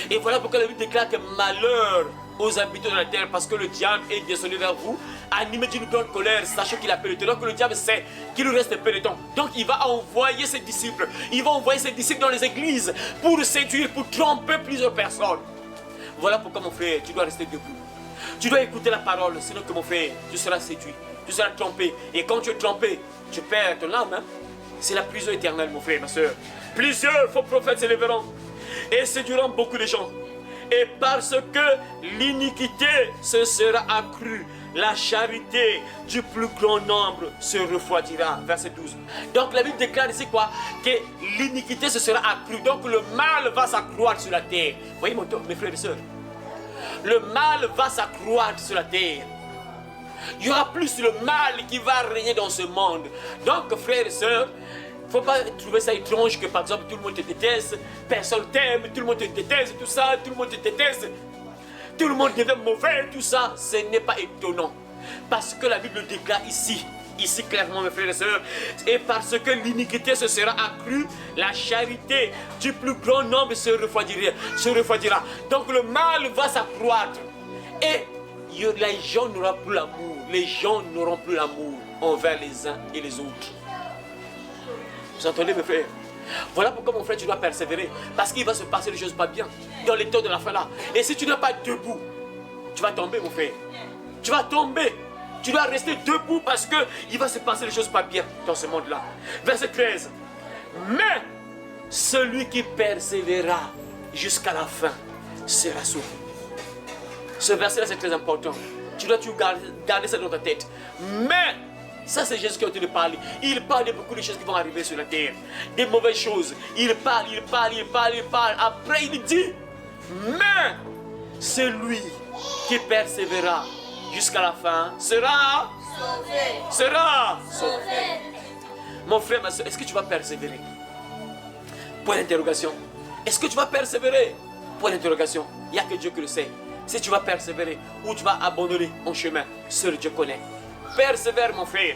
Et voilà pourquoi la Bible déclare que malheur aux habitants de la terre, parce que le diable est descendu vers vous, animé d'une grande colère, sachant qu'il a peu de temps. Donc le diable sait qu'il lui reste peu de temps. Donc il va envoyer ses disciples. Il va envoyer ses disciples dans les églises pour séduire, pour tromper plusieurs personnes. Voilà pourquoi mon frère, tu dois rester debout. Tu dois écouter la parole, sinon que mon frère, tu seras séduit, tu seras trompé. Et quand tu es trompé, tu perds ton âme. C'est la prison éternelle, mon frère, ma soeur. Plusieurs faux prophètes se lèveront et séduiront beaucoup de gens. Et parce que l'iniquité se sera accrue, la charité du plus grand nombre se refroidira. Verset 12. Donc la Bible déclare ici quoi? Que l'iniquité se sera accrue. Donc le mal va s'accroître sur la terre. Vous voyez mes frères et sœurs? Le mal va s'accroître sur la terre. Il y aura plus le mal qui va régner dans ce monde. Donc frères et sœurs, il ne faut pas trouver ça étrange que par exemple tout le monde te déteste, personne t'aime, tout le monde te déteste, tout ça, tout le monde te déteste, tout le monde devient mauvais, tout ça. Ce n'est pas étonnant. Parce que la Bible déclare ici clairement mes frères et sœurs, et parce que l'iniquité se sera accrue, la charité du plus grand nombre se refroidira. Donc le mal va s'accroître. Et les gens n'auront plus l'amour. Les gens n'auront plus l'amour envers les uns et les autres. Vous entendez mes frères? Voilà pourquoi mon frère tu dois persévérer. Parce qu'il va se passer des choses pas bien dans les temps de la fin là. Et si tu n'es pas debout, tu vas tomber mon frère. Tu vas tomber. Tu dois rester debout parce qu'il va se passer des choses pas bien dans ce monde là. Verset 13. Mais celui qui persévérera jusqu'à la fin sera sauvé. Ce verset là c'est très important. Tu dois garder ça dans ta tête. Mais ça c'est Jésus qui est en train de parler. Il parle de beaucoup de choses qui vont arriver sur la terre. Des mauvaises choses. Il parle. Après il dit, mais celui qui persévérera jusqu'à la fin sera sauvé. Mon frère, ma soeur, est-ce que tu vas persévérer? Point d'interrogation. Est-ce que tu vas persévérer? Point d'interrogation. Il n'y a que Dieu qui le sait. Si tu vas persévérer ou tu vas abandonner en chemin, seul Dieu connaît. Persévère, mon frère.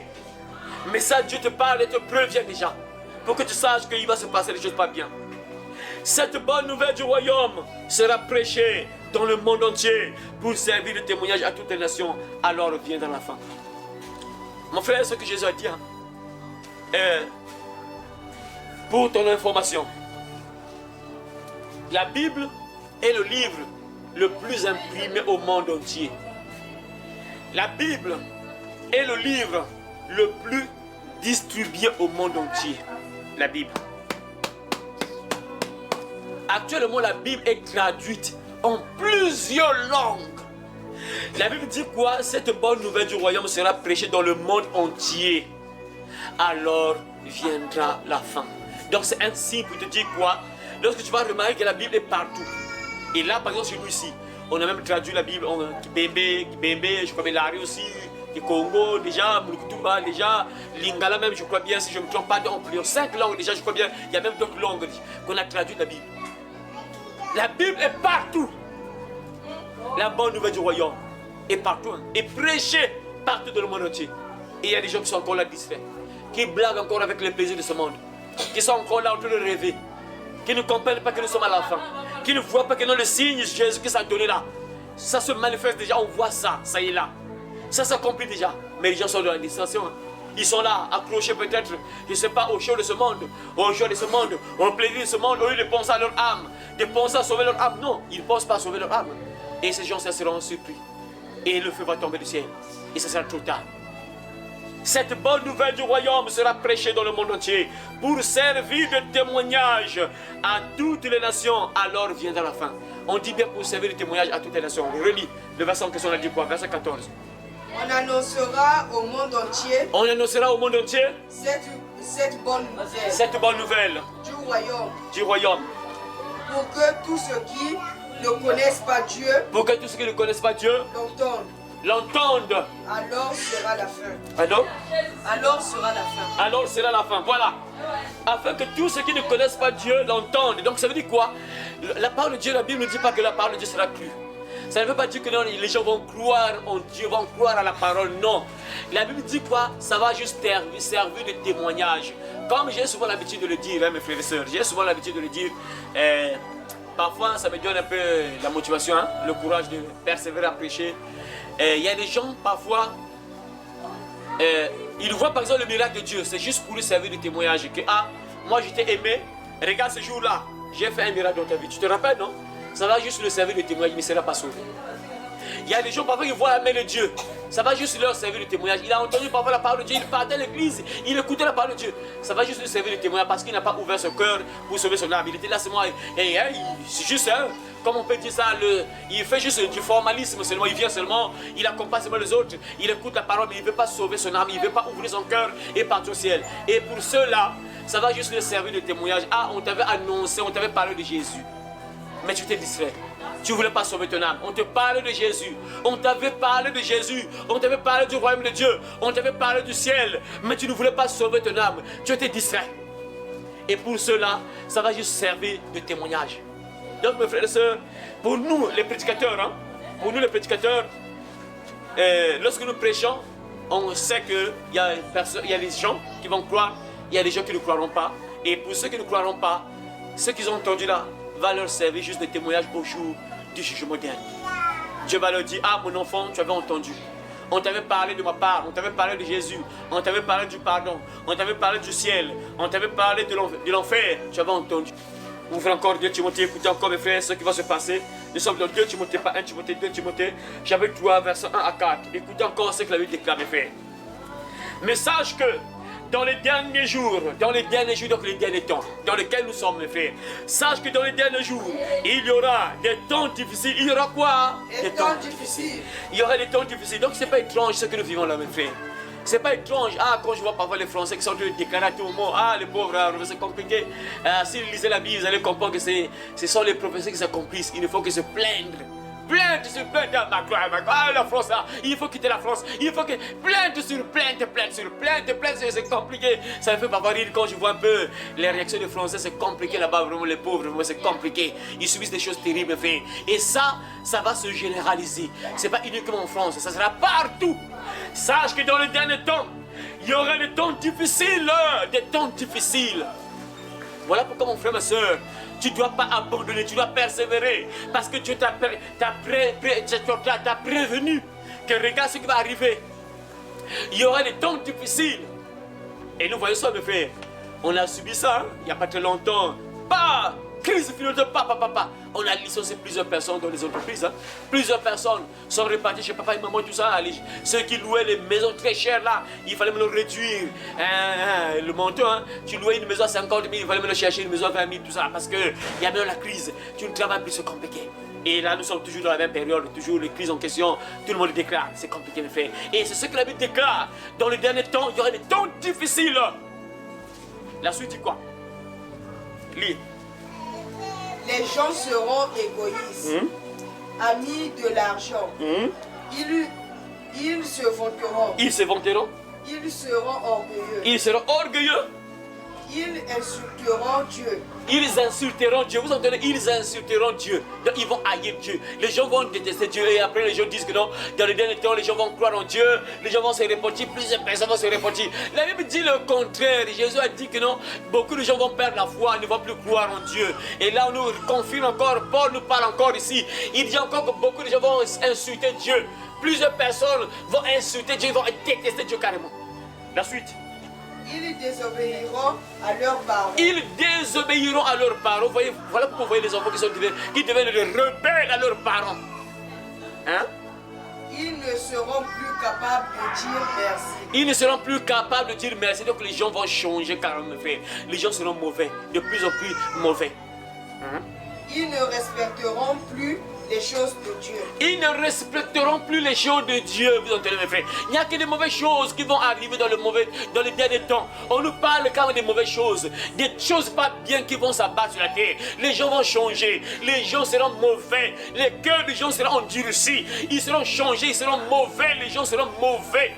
Mais ça, Dieu te parle et te prévient déjà. Pour que tu saches qu'il va se passer des choses pas bien. Cette bonne nouvelle du royaume sera prêchée dans le monde entier pour servir de témoignage à toutes les nations. Alors viendra la fin. Mon frère, ce que Jésus a dit, pour ton information, la Bible est le livre le plus imprimé au monde entier. La Bible est le livre le plus distribué au monde entier. La Bible. Actuellement, la Bible est traduite en plusieurs langues. La Bible dit quoi? Cette bonne nouvelle du royaume sera prêchée dans le monde entier. Alors viendra la fin. Donc c'est un signe pour te dire quoi? Lorsque tu vas remarquer que la Bible est partout. Et là, par exemple, chez nous ici, on a même traduit la Bible en Kibembe, je crois bien Lari aussi, le Congo, déjà, Mulukutuba, déjà, Lingala même, je crois bien, si je ne me trompe pas, en 5 langues déjà, je crois bien, il y a même d'autres langues qu'on a traduit la Bible. La Bible est partout. La bonne nouvelle du royaume est partout, est prêchée partout dans le monde entier. Et il y a des gens qui sont encore là distraits, qui blaguent encore avec les plaisirs de ce monde, qui sont encore là en train de rêver, qui ne comprennent pas que nous sommes à la fin, qui ne voient pas que dans le signe Jésus qui s'est donné là, ça se manifeste déjà, on voit ça, ça y est là. Ça s'accomplit déjà. Mais les gens sont dans la distraction. Ils sont là, accrochés peut-être, je ne sais pas, aux choses de ce monde, aux joies de ce monde, aux plaisirs de ce monde, au lieu de penser à leur âme, de penser à sauver leur âme. Non, ils ne pensent pas à sauver leur âme. Et ces gens seront surpris. Et le feu va tomber du ciel. Et ça sera trop tard. Cette bonne nouvelle du royaume sera prêchée dans le monde entier pour servir de témoignage à toutes les nations. Alors viendra la fin. On dit bien pour servir de témoignage à toutes les nations. On relit le verset en question, on a dit quoi? Verset 14. On annoncera au monde entier. On annoncera au monde entier cette bonne nouvelle. Cette bonne nouvelle Du royaume. Du royaume. Pour que tous ceux qui ne connaissent pas Dieu. Pour que tous ceux qui ne connaissent pas Dieu. L'entendent. Alors sera la fin. Pardon? Alors sera la fin. Alors sera la fin. Voilà. Afin que tous ceux qui ne connaissent pas Dieu l'entendent. Donc ça veut dire quoi? La parole de Dieu, la Bible ne dit pas que la parole de Dieu sera crue. Ça ne veut pas dire que non, les gens vont croire en Dieu, vont croire à la parole. Non. La Bible dit quoi? Ça va juste servir de témoignage. Comme j'ai souvent l'habitude de le dire, hein, mes frères et sœurs, j'ai souvent l'habitude de le dire. Parfois, ça me donne un peu la motivation, hein, le courage de persévérer à prêcher. Il y a des gens, parfois, ils voient par exemple le miracle de Dieu. C'est juste pour lui servir de témoignage. Que, ah, moi je t'ai aimé, regarde ce jour-là, j'ai fait un miracle dans ta vie. Tu te rappelles, non? Ça va juste le servir de témoignage, il ne sera pas sauvé. Il y a des gens parfois qui voient la main de Dieu. Ça va juste leur servir de témoignage. Il a entendu parfois la parole de Dieu, il partait à l'église, il écoutait la parole de Dieu. Ça va juste lui servir de témoignage parce qu'il n'a pas ouvert son cœur pour sauver son âme. Il était là seulement, c'est juste, hein, comme on peut dire ça, il fait juste du formalisme seulement. Il vient seulement, il accompagne seulement les autres, il écoute la parole, mais il ne veut pas sauver son âme, il ne veut pas ouvrir son cœur et partir au ciel. Et pour ceux-là, ça va juste leur servir de témoignage. Ah, on t'avait annoncé, on t'avait parlé de Jésus, mais tu t'es distrait. Tu ne voulais pas sauver ton âme. On te parlait de Jésus. On t'avait parlé de Jésus. On t'avait parlé du royaume de Dieu. On t'avait parlé du ciel. Mais tu ne voulais pas sauver ton âme. Tu étais distrait. Et pour cela, ça va juste servir de témoignage. Donc mes frères et sœurs, pour nous les prédicateurs, hein, lorsque nous prêchons, on sait qu'il y a des gens qui vont croire, il y a des gens qui ne croiront pas. Et pour ceux qui ne croiront pas, ceux qu'ils ont entendu là, va leur servir juste de témoignage au jour du jugement dernier. Dieu va leur dire, ah mon enfant, tu avais entendu. On t'avait parlé de ma part, on t'avait parlé de Jésus, on t'avait parlé du pardon, on t'avait parlé du ciel, on t'avait parlé de l'enfer, tu avais entendu. Ouvrez encore 2 Timothée, écoutez encore mes frères ce qui va se passer. Nous sommes dans 2 Timothée, pas 1 Timothée, 2 Timothée, chapitre 3, versets 1 à 4. Écoutez encore ce que la Bible déclare mes frères. Mais sache que dans les derniers jours, donc les derniers temps, dans lesquels nous sommes, mes frères, sache que dans les derniers jours, il y aura des temps difficiles. Il y aura quoi? Des temps difficiles. Il y aura des temps difficiles. Donc, ce n'est pas étrange ce que nous vivons là, mes frères. C'est pas étrange. Ah, quand je vois parfois les Français qui sont en train de déclarer à tout le monde, ah, les pauvres, c'est compliqué. S'ils lisaient la Bible, ils allaient comprendre que ce sont les prophéties qui s'accomplissent. Il ne faut que se plaindre plainte sur plainte. Ah, Macron, ah, la France, là, il faut quitter la France. Il faut que plainte sur plainte, plainte sur plainte, plainte, c'est compliqué. Ça me fait pas rire quand je vois un peu les réactions des Français. C'est compliqué là-bas, vraiment, les pauvres, vraiment, c'est compliqué. Ils subissent des choses terribles, fait. Et ça va se généraliser. C'est pas uniquement en France, ça sera partout. Sache que dans le dernier temps, il y aura des temps difficiles, des temps difficiles. Voilà pourquoi, mon frère, ma soeur, tu ne dois pas abandonner, tu dois persévérer. Parce que Dieu t'a prévenu que regarde ce qui va arriver. Il y aura des temps difficiles. Et nous voyons ça, mes frères. On a subi ça, hein, il n'y a pas très longtemps. Pas crise financière, papa. On a licencié plusieurs personnes dans les entreprises. Hein. Plusieurs personnes sont reparties chez papa et maman, tout ça. Ceux qui louaient les maisons très chères là, il fallait me le réduire. Le montant, hein. Tu louais une maison à 50 000, il fallait me le chercher une maison à 20 000, tout ça. Parce qu'il y a même la crise. Tu ne travailles plus, c'est compliqué. Et là, nous sommes toujours dans la même période, toujours les crises en question. Tout le monde déclare, c'est compliqué, mes frères. Et c'est ce que la Bible déclare. Dans les derniers temps, il y aura des temps difficiles. La suite dit quoi? Lis. Les gens seront égoïstes, amis de l'argent. Ils se vanteront. Ils se vanteront. Ils seront orgueilleux. Ils seront orgueilleux. Ils insulteront Dieu. Ils insulteront Dieu. Vous entendez? Ils insulteront Dieu. Donc ils vont haïr Dieu. Les gens vont détester Dieu. Et après les gens disent que non, dans les derniers temps, les gens vont croire en Dieu. Les gens vont se repentir. Plusieurs personnes vont se repentir. La Bible dit le contraire. Jésus a dit que non, beaucoup de gens vont perdre la foi, ne vont plus croire en Dieu. Et là, on nous confirme encore. Paul nous parle encore ici. Il dit encore que beaucoup de gens vont insulter Dieu. Plusieurs personnes vont insulter Dieu, vont détester Dieu carrément. La suite. Ils désobéiront à leurs parents. Ils désobéiront à leurs parents. Voyez, voilà pourquoi vous voyez les enfants qui deviennent des rebelles à leurs parents. Hein? Ils ne seront plus capables de dire merci. Ils ne seront plus capables de dire merci. Donc les gens vont changer carrément. Les gens seront mauvais, de plus en plus mauvais. Hein? Ils ne respecteront plus les choses de Dieu. Ils ne respecteront plus les choses de Dieu, vous entendez mes frères. Il n'y a que des mauvaises choses qui vont arriver dans les derniers temps. On nous parle quand même des mauvaises choses, des choses pas bien qui vont s'abattre sur la terre. Les gens vont changer, les gens seront mauvais, les cœurs des gens seront endurcis, ils seront changés, ils seront mauvais, les gens seront mauvais.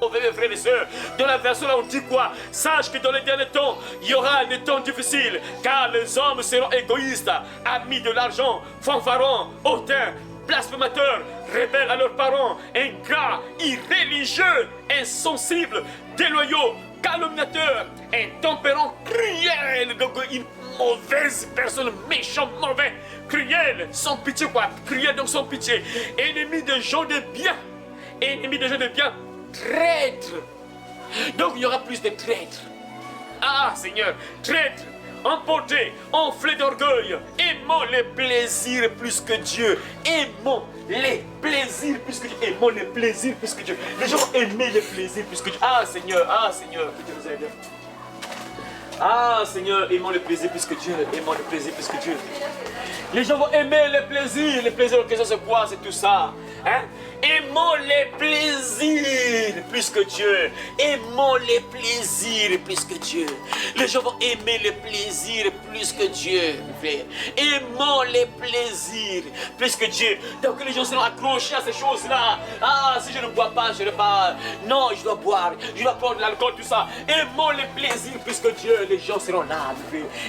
Mes frères et sœurs, dans la version là on dit quoi? Sache que dans les derniers temps, il y aura des temps difficiles, car les hommes seront égoïstes, amis de l'argent, fanfarons, hautains, blasphémateurs, rebelles à leurs parents, ingrats, irréligieux, insensibles, déloyaux, calomniateurs, intempérants, cruels, donc une mauvaise personne, méchant, mauvais, cruel, sans pitié quoi, cruel donc sans pitié, ennemis des gens de bien, ennemis des gens de bien, traîtres. Donc il y aura plus de traîtres. Ah Seigneur, traîtres, emportés, enflés d'orgueil, aimons les plaisirs plus que Dieu. Aimons les plaisirs plus que Dieu. Aimons les plaisirs plus que Dieu. Les gens vont aimer les plaisirs plus que Dieu. Ah Seigneur, que Dieu nous aide. Ah Seigneur, aimons les plaisirs plus que Dieu. Aimons les plaisirs plus que Dieu. Les gens vont aimer les plaisirs que c'est quoi, c'est tout ça. Hein? Aimons les plaisirs plus que Dieu. Aimons les plaisirs plus que Dieu. Les gens vont aimer les plaisirs plus que Dieu. Aimons les plaisirs plus que Dieu. Donc les gens seront accrochés à ces choses-là. Ah, si je ne bois pas, je ne pas. Non, je dois boire. Je dois prendre de l'alcool, tout ça. Aimons les plaisirs plus que Dieu. Les gens seront là.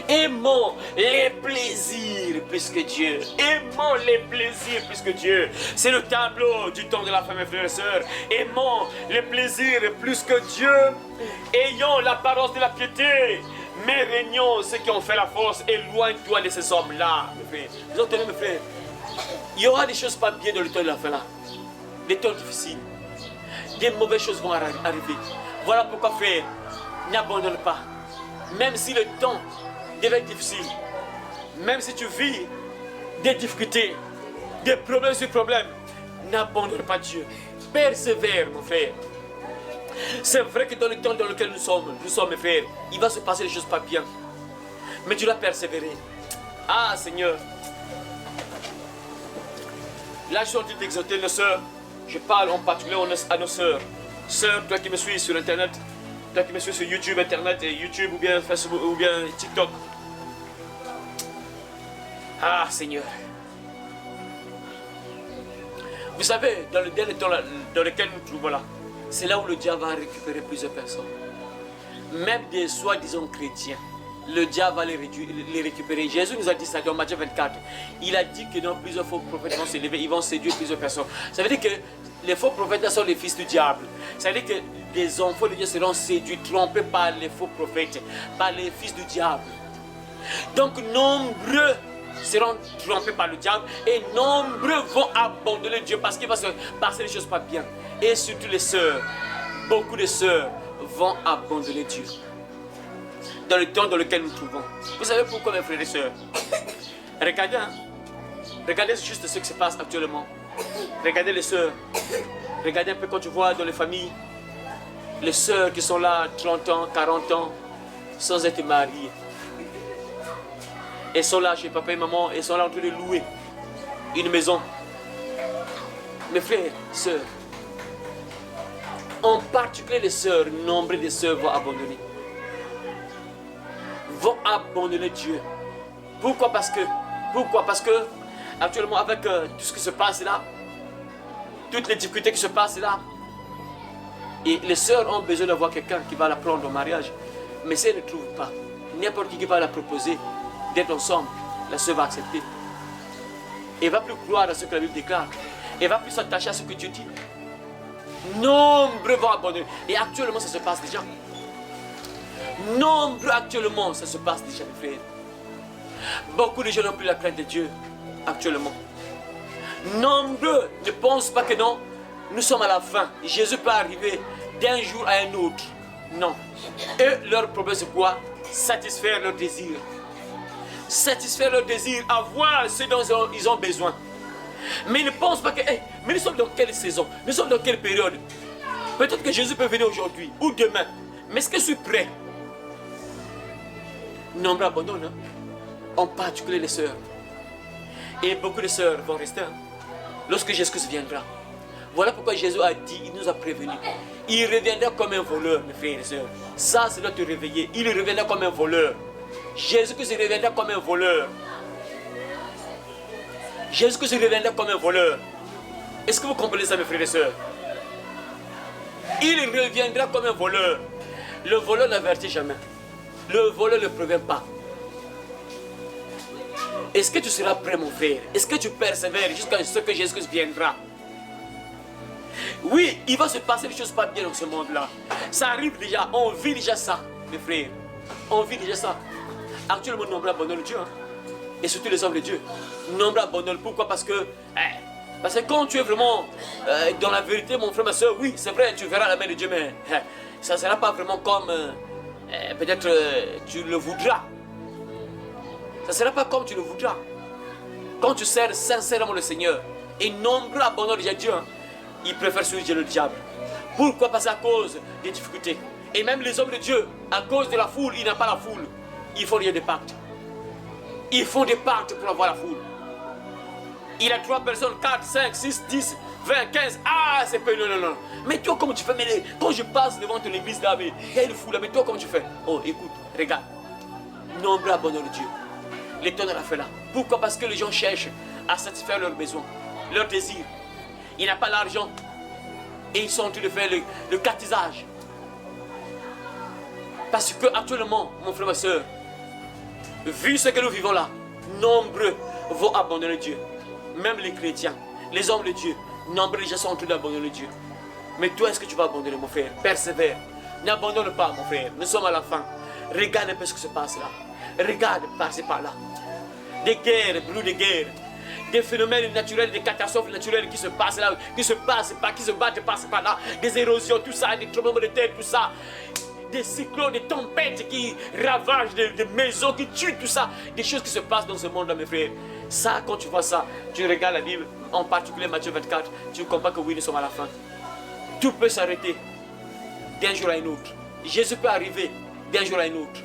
Aimons les plaisirs plus que Dieu. Aimons les plaisirs plus que Dieu. C'est le tableau du temps de la fin, mes frères et sœurs. Aimons les plaisirs plus que Dieu. Ayons l'apparence de la piété, mais régnons ceux qui ont fait la force. Éloigne-toi de ces hommes-là, mes frères. Vous entendez, mes frères? Il y aura des choses pas bien dans le temps de la fin là. Des temps difficiles. Des mauvaises choses vont arriver. Voilà pourquoi, frère, n'abandonne pas. Même si le temps devait être difficile, même si tu vis des difficultés, des problèmes sur problèmes, n'abandonne pas Dieu. Persévère, mon frère. C'est vrai que dans le temps dans lequel nous sommes, mes frères, il va se passer des choses pas bien. Mais tu dois persévérer. Ah, Seigneur. Là, je suis en train d'exhorter nos sœurs. Je parle en particulier à nos sœurs. Sœurs, toi qui me suis sur Internet, toi qui me suis sur YouTube, Internet et YouTube ou bien Facebook ou bien TikTok. Ah, Seigneur. Vous savez, dans le dernier temps dans lequel nous trouvons là, c'est là où le diable va récupérer plusieurs personnes. Même des soi-disant chrétiens. Le diable va les récupérer. Jésus nous a dit ça dans Matthieu 24. Il a dit que dans plusieurs faux prophètes vont s'élever, ils vont séduire plusieurs personnes. Ça veut dire que les faux prophètes sont les fils du diable. Ça veut dire que les enfants de Dieu seront séduits, trompés par les faux prophètes, par les fils du diable. Donc nombreux seront trompés par le diable et nombreux vont abandonner Dieu parce qu'il va se passer des choses pas bien. Et surtout les sœurs, beaucoup de sœurs vont abandonner Dieu. Dans le temps dans lequel nous nous trouvons. Vous savez pourquoi, mes frères et sœurs? Regardez, hein? Regardez juste ce qui se passe actuellement. Regardez les sœurs. Regardez un peu quand tu vois dans les familles, les sœurs qui sont là 30 ans, 40 ans, sans être mariées. Elles sont là chez papa et maman, elles sont là en train de louer une maison. Mes frères, sœurs, en particulier les sœurs, nombre de sœurs vont abandonner. Vont abandonner Dieu. Pourquoi? Parce que actuellement avec tout ce qui se passe là, toutes les difficultés qui se passent là, et les sœurs ont besoin d'avoir quelqu'un qui va la prendre au mariage. Mais si elles ne trouvent pas, n'importe qui va la proposer d'être ensemble, la sœur va accepter. Elle ne va plus croire à ce que la Bible déclare. Elle ne va plus s'attacher à ce que Dieu dit. Nombreux vont abandonner. Et actuellement ça se passe déjà. Nombreux actuellement, ça se passe déjà, mes frères. Beaucoup de gens n'ont plus la crainte de Dieu, actuellement. Nombreux ne pensent pas que non, nous sommes à la fin. Jésus peut arriver d'un jour à un autre. Non. Et leur problème c'est quoi? Satisfaire leurs désirs. Satisfaire leurs désirs, avoir ce dont ils ont besoin. Mais ils ne pensent pas que, mais nous sommes dans quelle saison? Nous sommes dans quelle période? Peut-être que Jésus peut venir aujourd'hui ou demain. Mais est-ce que je suis prêt? Nombreux abandonnent, hein? En particulier les sœurs. Et beaucoup de sœurs vont rester, hein? Lorsque Jésus viendra. Voilà pourquoi Jésus a dit, il nous a prévenus. Il reviendra comme un voleur, mes frères et sœurs. Ça doit te réveiller. Il reviendra comme un voleur. Jésus-Christ reviendra comme un voleur. Jésus-Christ reviendra comme un voleur. Est-ce que vous comprenez ça, mes frères et sœurs? Il reviendra comme un voleur. Le voleur n'avertit jamais. Le voleur ne prévient pas. Est-ce que tu seras prêt, mon frère? Est-ce que tu persévères jusqu'à ce que Jésus-Christ viendra? Oui, il va se passer des choses pas bien dans ce monde-là. Ça arrive déjà, on vit déjà ça, mes frères. On vit déjà ça. Actuellement, nombreux abandonnent Dieu. Hein? Et surtout les hommes de Dieu. Nombreux abandonnent. Pourquoi? Parce que quand tu es vraiment dans la vérité, mon frère, ma soeur, oui, c'est vrai, tu verras la main de Dieu, mais ça ne sera pas vraiment comme peut-être tu le voudras. Ça ne sera pas comme tu le voudras. Quand tu sers sincèrement le Seigneur, et nombreux abandonnent déjà Dieu, hein, ils préfèrent suivre le diable. Pourquoi? Parce qu'à cause des difficultés. Et même les hommes de Dieu, à cause de la foule, ils n'ont pas la foule. Ils font rien des pactes. Ils font des pactes pour avoir la foule. Il a 3 personnes, 4, 5, 6, 10, 20, 15. Ah, c'est pas... Non. Mais toi, comment tu fais? Mais quand je passe devant ton église là, mais il y a une foule là, mais toi, comment tu fais? Oh, écoute, regarde. Nombreux abandonnent Dieu. L'Éternel a fait là. Pourquoi? Parce que les gens cherchent à satisfaire leurs besoins, leurs désirs. Il n'a pas l'argent. Et ils sont en train de faire le catéchisage. Parce que actuellement, mon frère, ma soeur, vu ce que nous vivons là, nombreux vont abandonner Dieu. Même les chrétiens, les hommes de Dieu, nombreux déjà sont en train d'abandonner Dieu. Mais toi, est-ce que tu vas abandonner, mon frère? Persévère. N'abandonne pas, mon frère. Nous sommes à la fin. Regarde un peu ce qui se passe là. Regarde par-ci par-là. Des guerres, brûlent des guerres. Des phénomènes naturels, des catastrophes naturelles qui se passent là, qui se battent par-ci par-là. Des érosions, tout ça, des tremblements de terre, tout ça. Des cyclones, des tempêtes qui ravagent des maisons, qui tuent, tout ça. Des choses qui se passent dans ce monde-là, mes frères. Ça, quand tu vois ça, tu regardes la Bible, en particulier Matthieu 24, tu comprends que oui, nous sommes à la fin. Tout peut s'arrêter d'un jour à un autre. Jésus peut arriver d'un jour à un autre.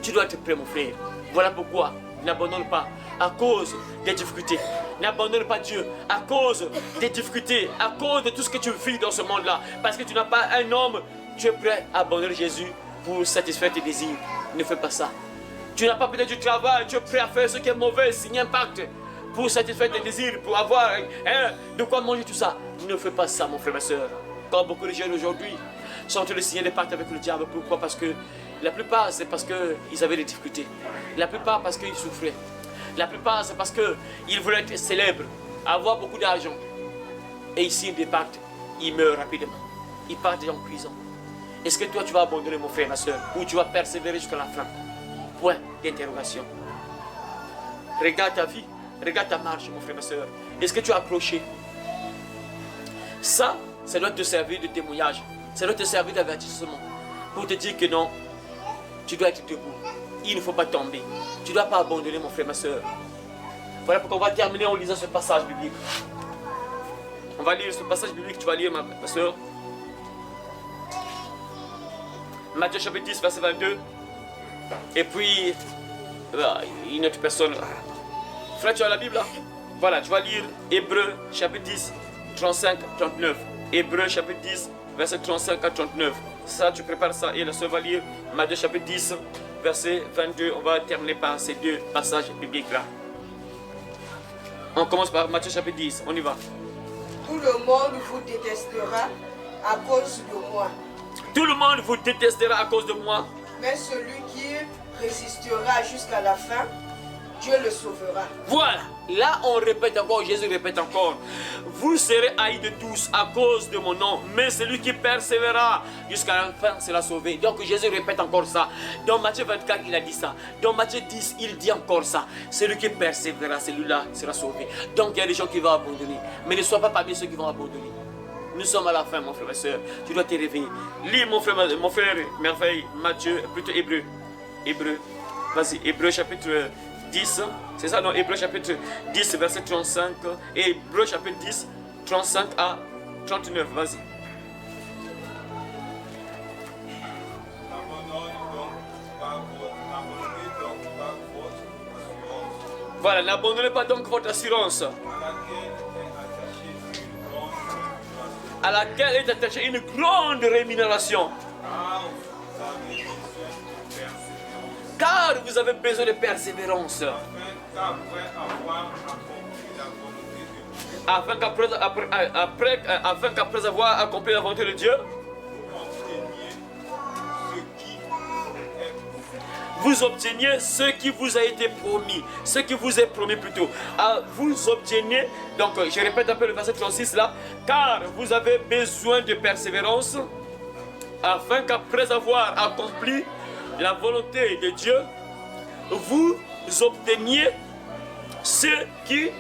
Tu dois être prêt, mon frère. Voilà pourquoi n'abandonne pas à cause des difficultés. N'abandonne pas Dieu à cause des difficultés, à cause de tout ce que tu vis dans ce monde-là. Parce que tu n'as pas un homme, tu es prêt à abandonner Jésus pour satisfaire tes désirs. Ne fais pas ça. Tu n'as pas peut-être du travail, tu es prêt à faire ce qui est mauvais, signer un pacte pour satisfaire tes désirs, pour avoir de quoi manger, tout ça. Ne fais pas ça, mon frère, ma soeur. Quand beaucoup de jeunes aujourd'hui sont en train de signer des pactes avec le diable, pourquoi? Parce que la plupart, c'est parce qu'ils avaient des difficultés. La plupart, parce qu'ils souffraient. La plupart, c'est parce qu'ils voulaient être célèbres, avoir beaucoup d'argent. Et ils signent des pactes, ils meurent rapidement. Ils partent en prison. Est-ce que toi, tu vas abandonner, mon frère, ma soeur, ou tu vas persévérer jusqu'à la fin? Point d'interrogation. Regarde ta vie, regarde ta marche, mon frère, ma soeur. Est-ce que tu as accroché? Ça doit te servir de témoignage. Ça doit te servir d'avertissement. Pour te dire que non, tu dois être debout. Il ne faut pas tomber. Tu ne dois pas abandonner, mon frère, ma soeur. Voilà pourquoi on va terminer en lisant ce passage biblique. On va lire ce passage biblique, tu vas lire, ma soeur. Matthieu chapitre 10, verset 22. Et puis, une autre personne. Frère, tu as la Bible là? Voilà, tu vas lire Hébreux chapitre 10, 35, 39. Hébreux chapitre 10, verset 35 à 39. Ça, tu prépares ça et la soeur va lire Matthieu chapitre 10, verset 22. On va terminer par ces deux passages bibliques là. On commence par Matthieu chapitre 10, on y va. Tout le monde vous détestera à cause de moi. Tout le monde vous détestera à cause de moi. Mais celui qui résistera jusqu'à la fin, Dieu le sauvera. Voilà, là on répète encore, Jésus répète encore. Vous serez haïs de tous à cause de mon nom, mais celui qui persévérera jusqu'à la fin sera sauvé. Donc Jésus répète encore ça. Dans Matthieu 24, il a dit ça. Dans Matthieu 10, il dit encore ça. Celui qui persévérera, celui-là sera sauvé. Donc il y a des gens qui vont abandonner. Mais ne sois pas parmi ceux qui vont abandonner. Nous sommes à la fin, mon frère et soeur. Tu dois te réveiller. Lis, mon frère merveille, Matthieu, plutôt Hébreu. Hébreu. Vas-y, Hébreu chapitre 10. C'est ça, non? Hébreu chapitre 10, verset 35. Et Hébreu chapitre 10, 35 à 39. Vas-y. Voilà, n'abandonnez pas donc votre assurance. À laquelle est attachée une grande rémunération. Car vous avez besoin de persévérance. Afin qu'après avoir accompli la volonté de Dieu, vous obteniez ce qui vous a été promis. Ce qui vous est promis plutôt. Vous obteniez, donc je répète un peu le verset 36 là. Car vous avez besoin de persévérance, afin qu'après avoir accompli la volonté de Dieu, vous obteniez ce qui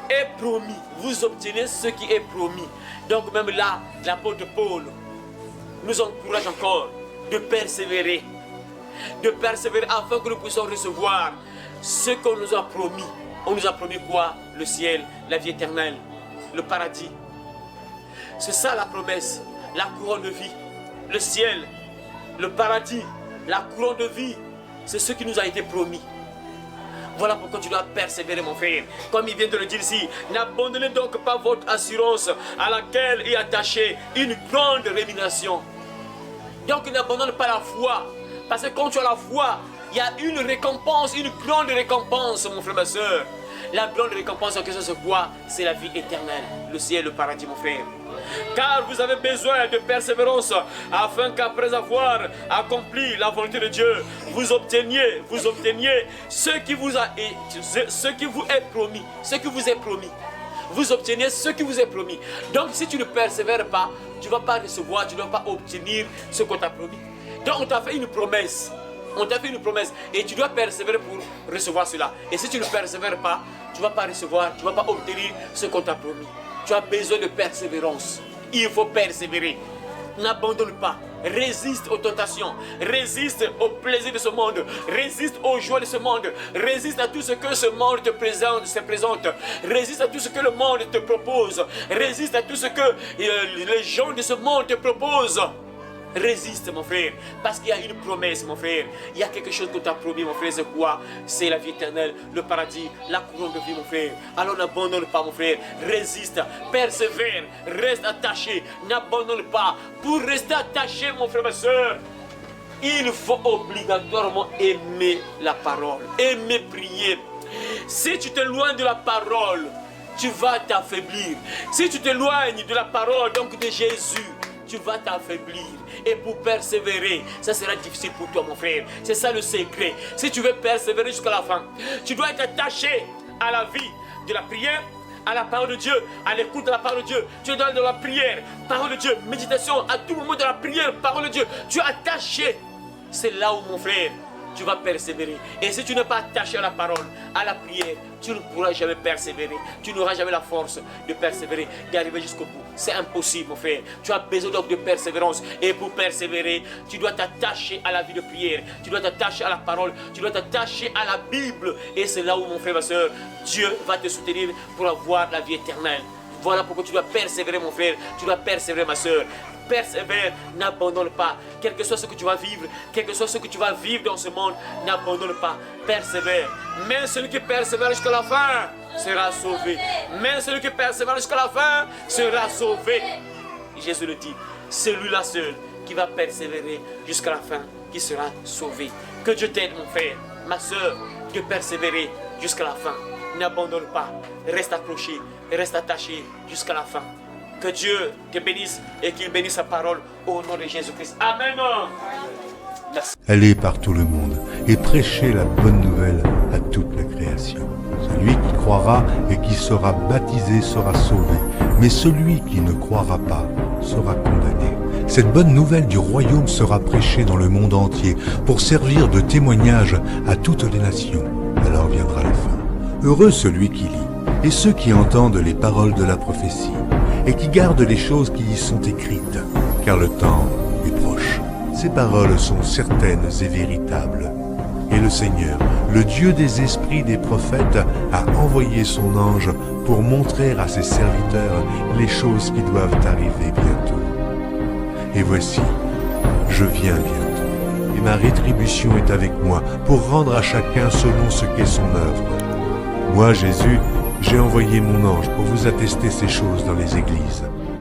est promis. Vous obtenez ce qui est promis. Donc même là, l'apôtre Paul nous encourage encore de persévérer. De persévérer afin que nous puissions recevoir ce qu'on nous a promis. On nous a promis quoi? Le ciel, la vie éternelle, le paradis. C'est ça la promesse, la couronne de vie. Le ciel, le paradis, la couronne de vie, c'est ce qui nous a été promis. Voilà pourquoi tu dois persévérer, mon frère. Comme il vient de le dire ici, n'abandonnez donc pas votre assurance à laquelle est attachée une grande rémunération. Donc n'abandonne pas la foi. Parce que quand tu as la foi, il y a une récompense, une grande récompense, mon frère, ma soeur. La grande récompense en question, c'est quoi? C'est la vie éternelle, le ciel, le paradis, mon frère. Car vous avez besoin de persévérance, afin qu'après avoir accompli la volonté de Dieu, vous obteniez ce qui vous est promis, ce qui vous est promis. Vous obtenez ce qui vous est promis. Donc si tu ne persévères pas, tu ne vas pas recevoir, tu ne vas pas obtenir ce qu'on t'a promis. Donc on t'a fait une promesse. On t'a fait une promesse et tu dois persévérer pour recevoir cela. Et si tu ne persévères pas, tu ne vas pas recevoir, tu ne vas pas obtenir ce qu'on t'a promis. Tu as besoin de persévérance. Il faut persévérer. N'abandonne pas. Résiste aux tentations. Résiste aux plaisirs de ce monde. Résiste aux joies de ce monde. Résiste à tout ce que ce monde te présente. Résiste à tout ce que le monde te propose. Résiste à tout ce que les gens de ce monde te proposent. Résiste, mon frère, parce qu'il y a une promesse, mon frère. Il y a quelque chose que tu as promis, mon frère. C'est quoi? C'est la vie éternelle, le paradis, la couronne de vie, mon frère. Alors n'abandonne pas, mon frère. Résiste, persévère, reste attaché. N'abandonne pas. Pour rester attaché, mon frère, ma soeur, il faut obligatoirement aimer la parole, aimer prier. Si tu t'éloignes de la parole, tu vas t'affaiblir. Si tu t'éloignes de la parole, donc de Jésus, tu vas t'affaiblir. Et pour persévérer, ça sera difficile pour toi, mon frère. C'est ça le secret. Si tu veux persévérer jusqu'à la fin, tu dois être attaché à la vie de la prière, à la parole de Dieu, à l'écoute de la parole de Dieu. Tu es dans la prière, parole de Dieu, méditation, à tout moment de la prière, parole de Dieu. Tu es attaché. C'est là où, mon frère, tu vas persévérer. Et si tu n'es pas attaché à la parole, à la prière, tu ne pourras jamais persévérer. Tu n'auras jamais la force de persévérer, d'arriver jusqu'au bout. C'est impossible, mon frère. Tu as besoin donc de persévérance. Et pour persévérer, tu dois t'attacher à la vie de prière. Tu dois t'attacher à la parole. Tu dois t'attacher à la Bible. Et c'est là où, mon frère, ma soeur, Dieu va te soutenir pour avoir la vie éternelle. Voilà pourquoi tu dois persévérer, mon frère. Tu dois persévérer, ma soeur. Persévère, n'abandonne pas. Quel que soit ce que tu vas vivre, quel que soit ce que tu vas vivre dans ce monde, n'abandonne pas. Persévère. Même celui qui persévère jusqu'à la fin sera sauvé. Même celui qui persévère jusqu'à la fin sera sauvé. Jésus le dit. Celui-là seul qui va persévérer jusqu'à la fin, qui sera sauvé. Que Dieu t'aide, mon frère, ma soeur, de persévérer jusqu'à la fin. N'abandonne pas. Reste accroché, reste attaché jusqu'à la fin. Que Dieu te bénisse et qu'il bénisse sa parole au nom de Jésus-Christ. Amen. Merci. Allez par tout le monde et prêchez la bonne nouvelle à toute la création. Celui qui croira et qui sera baptisé sera sauvé, mais celui qui ne croira pas sera condamné. Cette bonne nouvelle du royaume sera prêchée dans le monde entier pour servir de témoignage à toutes les nations. Alors viendra la fin. Heureux celui qui lit et ceux qui entendent les paroles de la prophétie et qui gardent les choses qui y sont écrites, car le temps est proche. Ces paroles sont certaines et véritables. Et le Seigneur, le Dieu des esprits des prophètes, a envoyé son ange pour montrer à ses serviteurs les choses qui doivent arriver bientôt. Et voici, je viens bientôt, et ma rétribution est avec moi pour rendre à chacun selon ce qu'est son œuvre. Moi, Jésus, j'ai envoyé mon ange pour vous attester ces choses dans les églises.